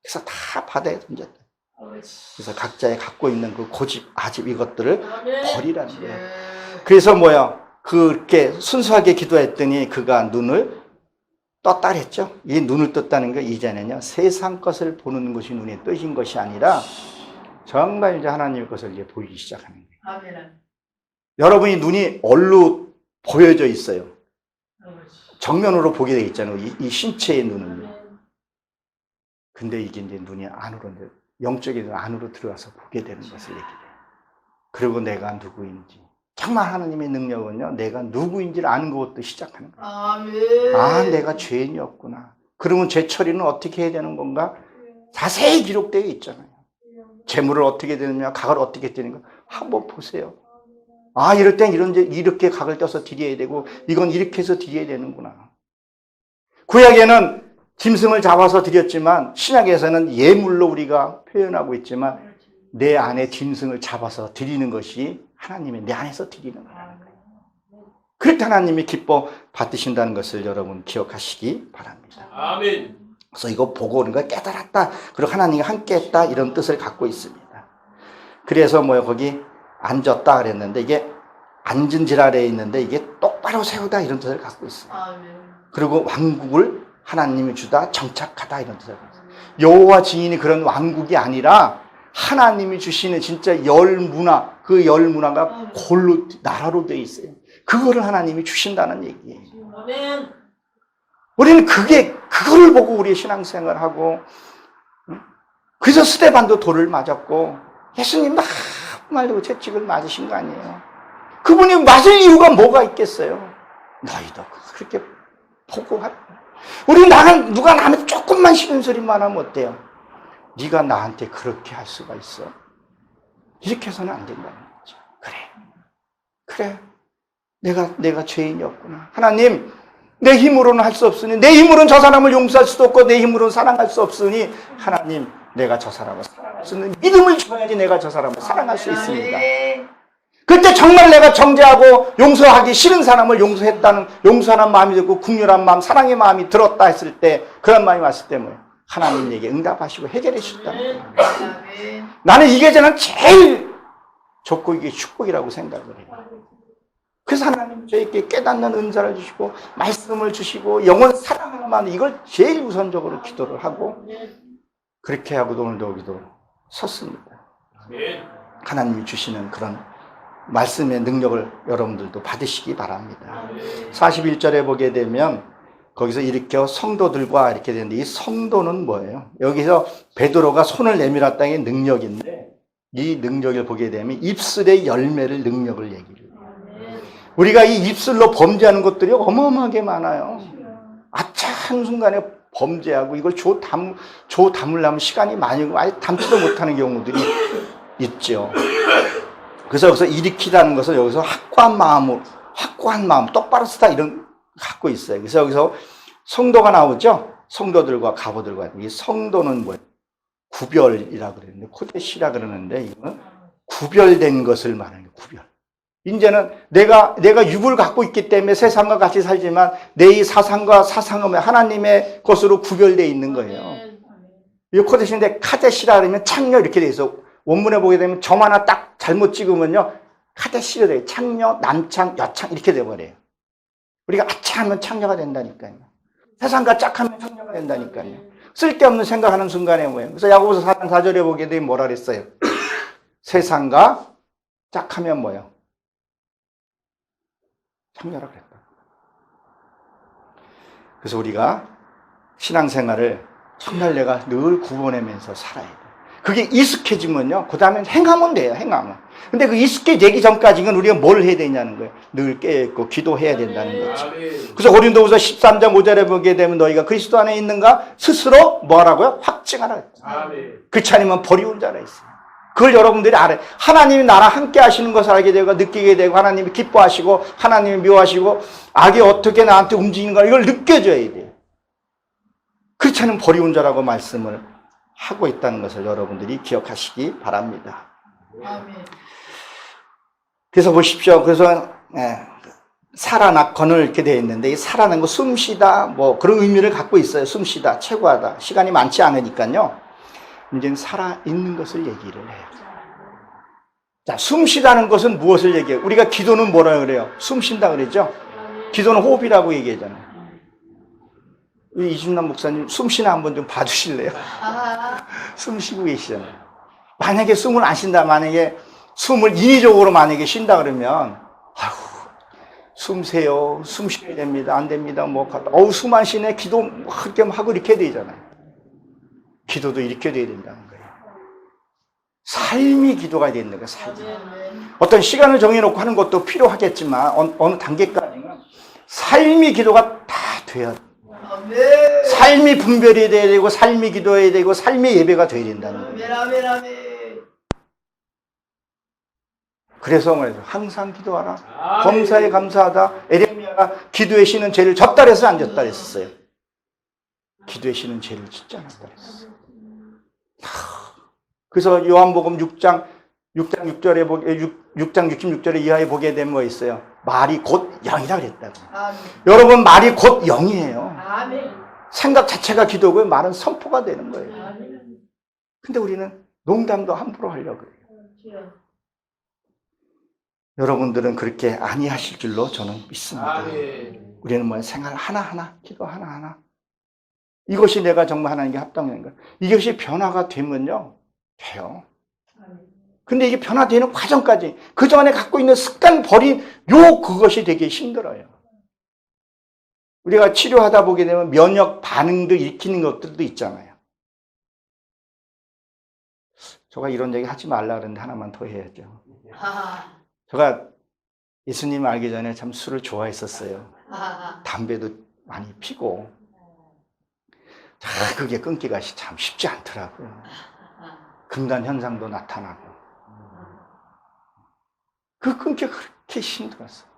그래서 다 바다에 던졌다. 아버지. 그래서 각자의 갖고 있는 그 고집, 아집 이것들을 버리라는 거예요. 예. 그래서 뭐야? 그렇게 순수하게 기도했더니 그가 눈을 떴다 했죠. 이 눈을 떴다는 게 이제는요, 세상 것을 보는 것이 눈에 뜨신 것이 아니라 정말 이제 하나님의 것을 이제 보이기 시작하는 거예요. 아멘. 여러분이 눈이 얼로 보여져 있어요. 아버지. 정면으로 보게 돼 있잖아요. 이 신체의 눈은요. 근데 이게 이제 눈이 안으로, 이제 영적인 눈 안으로 들어가서 보게 되는 것을 얘기해요. 그리고 내가 누구인지. 정말 하나님의 능력은요, 내가 누구인지를 아는 것부터 시작하는 거예요. 아멘. 아, 내가 죄인이었구나. 그러면 죄 처리는 어떻게 해야 되는 건가? 자세히 기록되어 있잖아요. 재물을 어떻게 되느냐, 각을 어떻게 되는가. 한번 보세요. 아, 이럴 땐 이렇게 각을 떼서 드려야 되고, 이건 이렇게 해서 드려야 되는구나. 구약에는 짐승을 잡아서 드렸지만, 신약에서는 예물로 우리가 표현하고 있지만, 내 안에 짐승을 잡아서 드리는 것이 하나님의 내 안에서 드리는 거라는 거예요. 그럴 때 하나님이 기뻐 받으신다는 것을 여러분 기억하시기 바랍니다. 아멘. 그래서 이거 보고 오는 걸 깨달았다. 그리고 하나님이 함께 했다. 이런 뜻을 갖고 있습니다. 그래서 거기 앉았다 그랬는데, 이게 앉은 지랄에 있는데, 이게 똑바로 세우다. 이런 뜻을 갖고 있어요. 그리고 왕국을 하나님이 주다 정착하다. 이런 뜻을 갖고 있어요. 여호와 증인이 그런 왕국이 아니라 하나님이 주시는 진짜 열문화, 그 열문화가 골로, 나라로 되어 있어요. 그거를 하나님이 주신다는 얘기예요. 우리는 그거를 보고 우리의 신앙생활을 하고, 그래서 스데반도 돌을 맞았고, 예수님 막 말고 채찍을 맞으신 거 아니에요. 그분이 맞을 이유가 뭐가 있겠어요? 너희도 그렇게 보고 우리 누가 남의 조금만 싫은 소리만 하면 어때요? 네가 나한테 그렇게 할 수가 있어? 이렇게 해서는 안 된다는 거죠. 그래. 내가 죄인이었구나. 하나님, 내 힘으로는 할 수 없으니, 내 힘으로는 저 사람을 용서할 수도 없고, 내 힘으로는 사랑할 수 없으니, 하나님, 내가 저 사람을 사랑할 수 있는 믿음을 줘야지 내가 저 사람을 사랑할 수 있습니다. 그때 정말 내가 정죄하고 용서하기 싫은 사람을 용서하는 마음이 들고, 국률한 마음, 사랑의 마음이 들었다 했을 때, 그런 마음이 왔을 때 뭐예요? 하나님에게 응답하시고 해결해 주셨다는 거예요. 나는 이게 저는 제일 좋고 이게 축복이라고 생각을 해요. 그래서 하나님 저에게 깨닫는 은사를 주시고 말씀을 주시고 영원 사랑하는 마음, 이걸 제일 우선적으로 기도를 하고, 그렇게 하고도 오늘도 여기도 섰습니다. 하나님이 주시는 그런 말씀의 능력을 여러분들도 받으시기 바랍니다. 41절에 보게 되면 거기서 이렇게 성도들과 이렇게 되는데, 이 성도는 뭐예요? 여기서 베드로가 손을 내밀었다는 게 능력인데, 이 능력을 보게 되면 입술의 열매를 능력을 얘기를 해요. 우리가 이 입술로 범죄하는 것들이 어마어마하게 많아요. 아차 한순간에 범죄하고 이걸 조 담으려면 시간이 많이 걸리고 아예 담지도 못하는 경우들이 있죠. 그래서 여기서 일으키다는 것은 여기서 확고한 마음, 똑바로 쓰다 이런 갖고 있어요. 그래서 여기서 성도가 나오죠. 성도들과 가보들과. 이 성도는 뭐예요? 구별이라 그러는데, 코데시라 그러는데, 이거는 구별된 것을 말하는 거예요. 구별. 이제는 내가 육을 갖고 있기 때문에 세상과 같이 살지만 내 이 사상과 사상은 하나님의 것으로 구별되어 있는 거예요. 이 코데시인데 카데시라 그러면 창녀 이렇게 돼 있어. 원문에 보게 되면 점 하나 딱 잘못 찍으면요, 카데시로 돼요. 창녀, 남창, 여창 이렇게 돼버려요. 우리가 아차하면 창녀가 된다니까요. 세상과 짝하면 창녀가 된다니까요. 쓸데없는 생각하는 순간에 뭐예요? 그래서 야고보서 4장 4절에 보게 되면 뭐라 그랬어요? 세상과 짝하면 뭐예요? 창녀라 그랬다. 그래서 우리가 신앙생활을 정말 내가 늘 구분하면서 살아야 돼. 그게 익숙해지면요, 그 다음엔 행하면 돼요, 행하면. 근데 그 익숙해지기 전까지는 우리가 뭘 해야 되냐는 거예요. 늘 깨있고 기도해야 된다는 거죠. 그래서 고린도후서 13장 5절에 보게 되면 너희가 그리스도 안에 있는가 스스로 뭐라고요? 확증하라. 그렇지 않으면 버리운 자라 있어요. 그걸 여러분들이 알아요. 하나님이 나랑 함께 하시는 것을 알게 되고 느끼게 되고, 하나님이 기뻐하시고 하나님이 미워하시고 악이 어떻게 나한테 움직이는가, 이걸 느껴져야 돼요. 그렇지 않으면 버리운 자라고 말씀을 하고 있다는 것을 여러분들이 기억하시기 바랍니다. 그래서 보십시오. 그래서 살아났거늘 이렇게 되어 있는데, 이 살아난 거 숨쉬다 뭐 그런 의미를 갖고 있어요. 숨쉬다, 최고하다. 시간이 많지 않으니까요, 이제는 살아있는 것을 얘기를 해요. 자, 숨쉬다는 것은 무엇을 얘기해요? 우리가 기도는 뭐라 그래요? 숨쉰다 그러죠? 기도는 호흡이라고 얘기하잖아요. 이준남 목사님 숨쉬나 한번 좀 봐주실래요? 숨 쉬고 계시잖아요. 만약에 숨을 안 쉰다, 만약에 숨을 인위적으로 만약에 쉰다 그러면, 아휴, 숨 세요. 숨 쉬어야 됩니다. 안 됩니다. 뭐, 숨 안 쉬네. 기도 그렇게 하고 이렇게 되잖아요. 기도도 이렇게 돼야 된다는 거예요. 삶이 기도가 되는 거예요. 삶이. 어떤 시간을 정해놓고 하는 것도 필요하겠지만 어느 단계까지는 삶이 기도가 다 돼야 돼요. 삶이 분별이 돼야 되고 삶이 기도해야 되고 삶의 예배가 돼야 된다는 거예요. 그래서 말이죠. 항상 기도하라. 범사에 감사하다. 에레미야가 기도의 신은 죄를 졌다 그래서 안 졌다 그랬었어요. 기도의 신은 죄를 짓지 않았다 그랬어요. 그래서 요한복음 6장 66절에 이하에 보게 되면 뭐 있어요? 말이 곧 영이라 그랬다고. 여러분, 말이 곧 영이에요. 생각 자체가 기도고요. 말은 선포가 되는 거예요. 근데 우리는 농담도 함부로 하려고 그래요. 여러분들은 그렇게 아니하실 줄로 저는 믿습니다. 우리는 뭐 생활 하나하나, 기도 하나하나. 이것이 내가 정말 하나님께 합당한가. 이것이 변화가 되면요. 돼요. 근데 이게 변화되는 과정까지 그 전에 갖고 있는 습관 버린 그것이 되게 힘들어요. 우리가 치료하다 보게 되면 면역 반응도 일으키는 것들도 있잖아요. 제가 이런 얘기 하지 말라 그러는데 하나만 더 해야죠. 제가 예수님 알기 전에 참 술을 좋아했었어요. 담배도 많이 피고. 그게 끊기가 참 쉽지 않더라고요. 금단 현상도 나타나고. 그 끊기가 그렇게 힘들었어요.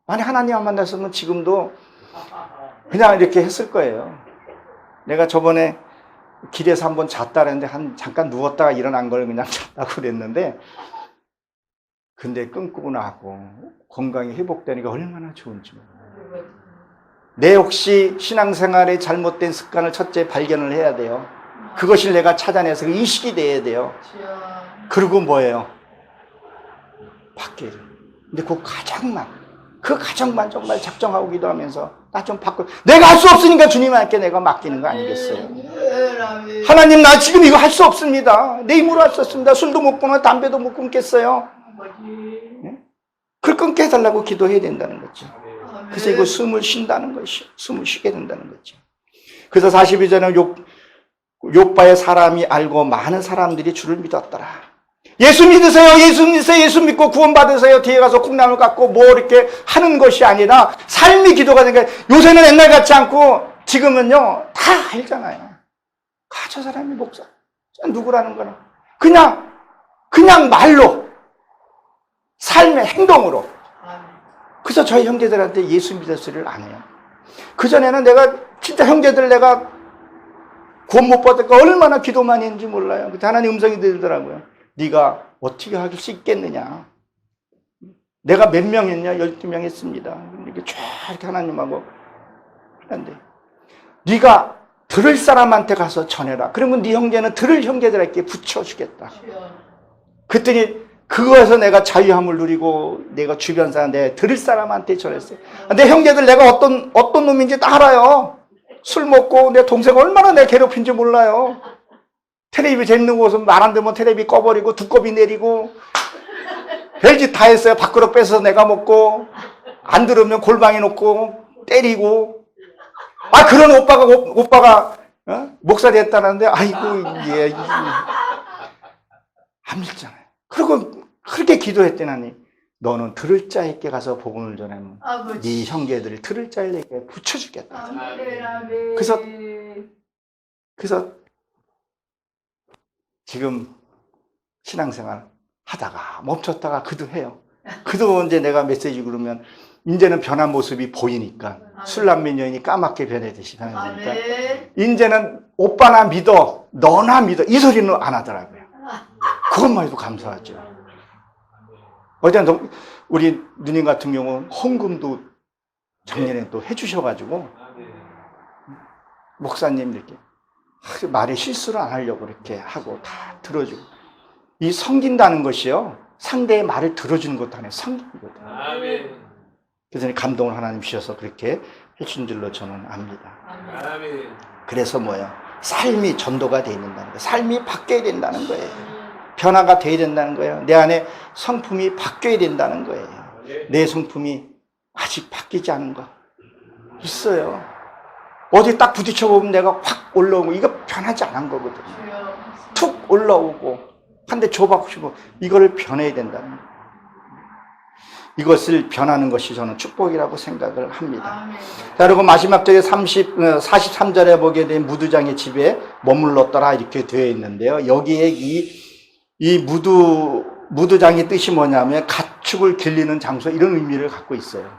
만약 하나님 안 만났으면 지금도 그냥 이렇게 했을 거예요. 내가 저번에 길에서 한번 잤다 그랬는데 잠깐 누웠다가 일어난 걸 그냥 잤다고 그랬는데 근데 끊고 나고 건강이 회복되니까 얼마나 좋은지 몰라요. 내 혹시 신앙생활에 잘못된 습관을 첫째 발견을 해야 돼요. 그것을 내가 찾아내서 인식이 돼야 돼요. 그리고 뭐예요? 바뀌어요. 근데 그 가정만 정말 작정하고 기도하면서 나 좀 바꿔. 내가 할 수 없으니까 주님한테 내가 맡기는 거 아니겠어요? 하나님, 나 지금 이거 할 수 없습니다. 내 힘으로 할 수 없습니다. 술도 못 끊어, 담배도 못 끊겠어요. 네? 그걸 끊게 해달라고 기도해야 된다는 거죠. 그래서 이거 숨을 쉰다는 것이, 숨을 쉬게 된다는 거죠. 그래서 42절에 욥바의 사람이 알고 많은 사람들이 주를 믿었더라. 예수 믿으세요. 예수 믿으세요. 예수 믿고 구원받으세요. 뒤에 가서 콩나물 깎고 뭐 이렇게 하는 것이 아니라 삶이 기도가 되니까 요새는 옛날 같지 않고 지금은요 다 알잖아요. 저 사람이 목사 누구라는 거는 그냥 말로 삶의 행동으로. 그래서 저희 형제들한테 예수 믿었으리를 안 해요. 그전에는 내가 진짜 형제들 내가 구원 못 받을까 얼마나 기도 많이 했는지 몰라요. 그때 하나님 음성이 들더라고요. 네가 어떻게 할 수 있겠느냐. 내가 몇 명 했냐? 12명 했습니다. 이렇게 쫙 이렇게 하나님하고 하는데 네가 들을 사람한테 가서 전해라. 그러면 네 형제는 들을 형제들에게 붙여주겠다. 그랬더니 그거에서 내가 자유함을 누리고 내가 주변 사람, 내 들을 사람한테 전했어요. 내 형제들 내가 어떤 놈인지 다 알아요. 술 먹고 내 동생 얼마나 내가 괴롭힌지 몰라요. 텔레비 재밌는 곳은 말 안 되면 텔레비 꺼버리고 두꺼비 내리고 별짓 다 했어요. 밖으로 빼서 내가 먹고 안 들으면 골방에 놓고 때리고. 그런 오빠가 목사 됐다는데 아이고 예. 안 믿잖아요. 그리고 그렇게 기도했더니 하나님, 너는 들을 자에게 가서 복음을 전하면 네 형제들을 들을 자에게 붙여주겠다. 그래서 지금 신앙생활 하다가 멈췄다가 기도해요. 그도 이제 내가 메시지 그러면 이제는 변한 모습이 보이니까 술남매 여인이 까맣게 변해듯이 변해지니까 이제는 오빠나 믿어, 너나 믿어 이 소리는 안 하더라고요. 그것만 해도 감사하죠. 어제 우리 누님 같은 경우는 헌금도 작년에 또 해주셔가지고 목사님 이렇게 말에 실수를 안 하려고 이렇게 하고 다 들어주고. 이 섬긴다는 것이요 상대의 말을 들어주는 것도 하나의 섬김이거든요. 그래서 감동을 하나님 주셔서 그렇게 해준 줄로 저는 압니다. 그래서 뭐예요? 삶이 전도가 되어야 된다는 거예요. 삶이 바뀌어야 된다는 거예요. 변화가 되어야 된다는 거예요. 내 안에 성품이 바뀌어야 된다는 거예요. 내 성품이 아직 바뀌지 않은 거 있어요. 어디 딱 부딪혀 보면 내가 확 올라오고 이거 변하지 않은 거거든요. 툭 올라오고 한 대 줘받고 싶고 이거를 변해야 된다는 거예요. 이것을 변하는 것이 저는 축복이라고 생각을 합니다. 자, 그리고 마지막 절에 43절에 보게 된 무두장의 집에 머물렀더라 이렇게 되어 있는데요. 여기에 이 무두장의 뜻이 뭐냐면 가축을 길리는 장소 이런 의미를 갖고 있어요.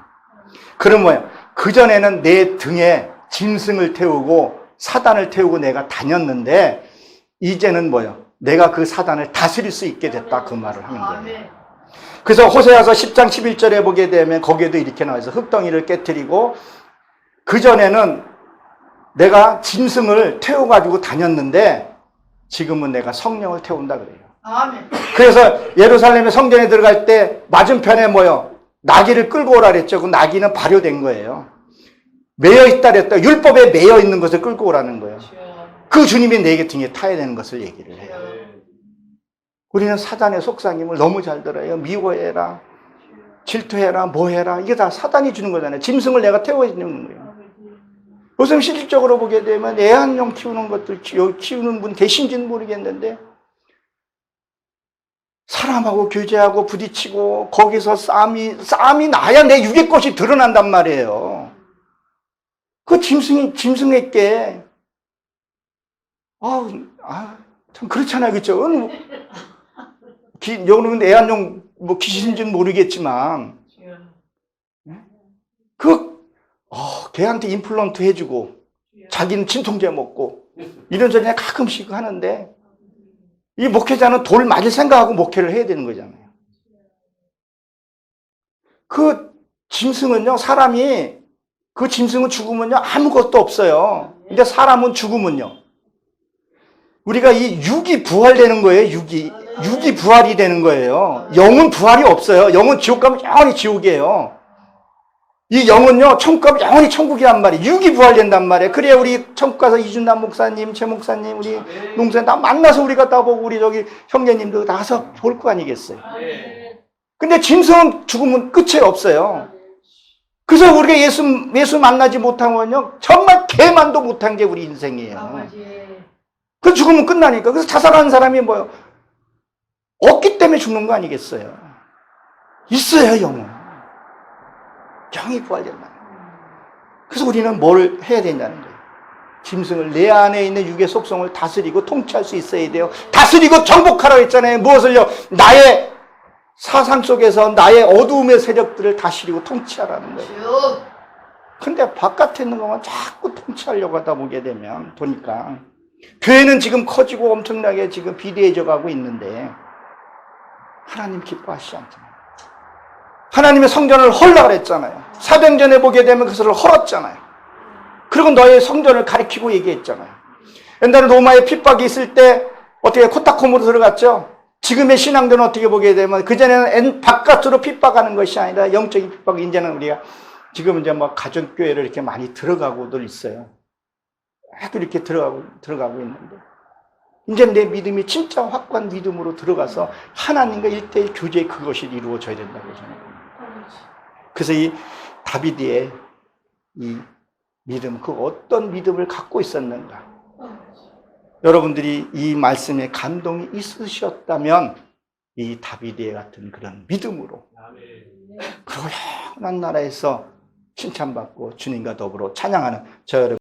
그럼 뭐예요? 그전에는 내 등에 짐승을 태우고 사단을 태우고 내가 다녔는데 이제는 뭐예요? 내가 그 사단을 다스릴 수 있게 됐다 그 말을 하는 거예요. 그래서 호세아서 10장 11절에 보게 되면 거기에도 이렇게 나와서 흙덩이를 깨트리고 그전에는 내가 짐승을 태워가지고 다녔는데 지금은 내가 성령을 태운다 그래요. 아멘. 그래서 예루살렘의 성전에 들어갈 때 맞은편에 뭐요? 나귀를 끌고 오라 그랬죠. 그 나귀는 발효된 거예요. 매여 있다 그랬다. 율법에 매여 있는 것을 끌고 오라는 거예요. 그 주님이 내 등에 타야 되는 것을 얘기를 해요. 우리는 사단의 속삭임을 너무 잘 들어요. 미워해라, 질투해라, 뭐해라. 이게 다 사단이 주는 거잖아요. 짐승을 내가 태워주는 거예요. 요즘 실질적으로 보게 되면 애완용 키우는 것들, 키우는 분 계신지는 모르겠는데 사람하고 교제하고 부딪히고 거기서 싸움이 나야 내 육의 것이 드러난단 말이에요. 그 짐승에게 참 그렇잖아요. 그렇죠? 여러분 애완용 귀신인지는 모르겠지만 걔한테 임플란트 해주고 자기는 진통제 먹고 이런 소리 가끔씩 하는데 이 목회자는 돌 맞을 생각하고 목회를 해야 되는 거잖아요. 그 짐승은요, 그 짐승은 죽으면요 아무것도 없어요. 근데 사람은 죽으면요 우리가 이 육이 부활되는 거예요. 육이 부활이 되는 거예요. 영은 부활이 없어요. 영은 지옥 가면 영원히 지옥이에요. 이 영은요, 천국 가면 영원히 천국이란 말이에요. 육이 부활된단 말이에요. 그래야 우리 천국 가서 이준남 목사님, 최 목사님, 우리 농사님 다 만나서 우리가 다 보고 우리 저기 형제님도 다 가서 볼 거 아니겠어요. 근데 짐승은 죽으면 끝이 없어요. 그래서 우리가 예수 만나지 못하면요, 정말 개만도 못한 게 우리 인생이에요. 그 죽으면 끝나니까. 그래서 자살하는 사람이 뭐예요? 없기 때문에 죽는 거 아니겠어요? 있어요, 영은. 영이 부활된다. 그래서 우리는 뭘 해야 된다는 거예요. 짐승을 내 안에 있는 육의 속성을 다스리고 통치할 수 있어야 돼요. 다스리고 정복하라고 했잖아요. 무엇을요? 나의 사상 속에서 나의 어두움의 세력들을 다스리고 통치하라는 거예요. 근데 바깥에 있는 것만 자꾸 통치하려고 하다 보니까 교회는 지금 커지고 엄청나게 지금 비대해져 가고 있는데 하나님 기뻐하시지 않잖아요. 하나님의 성전을 헐라 그랬잖아요. 사도행전에 보게 되면 그것을 헐었잖아요. 그리고 너의 성전을 가리키고 얘기했잖아요. 옛날에 로마에 핍박이 있을 때 어떻게 코타콤으로 들어갔죠? 지금의 신앙들은 어떻게 보게 되면 그전에는 바깥으로 핍박하는 것이 아니라 영적인 핍박, 이제는 우리가 지금 이제 뭐 가정교회를 이렇게 많이 들어가고들 있어요. 또 이렇게 들어가고 있는데 이제 내 믿음이 진짜 확고한 믿음으로 들어가서 하나님과 1:1 교제 그것이 이루어져야 된다고 생각합니다. 그래서 이 다비드의 이 믿음, 그 어떤 믿음을 갖고 있었는가? 여러분들이 이 말씀에 감동이 있으셨다면 이 다비드의 같은 그런 믿음으로 그리고 영원한 나라에서 칭찬받고 주님과 더불어 찬양하는 저 여러분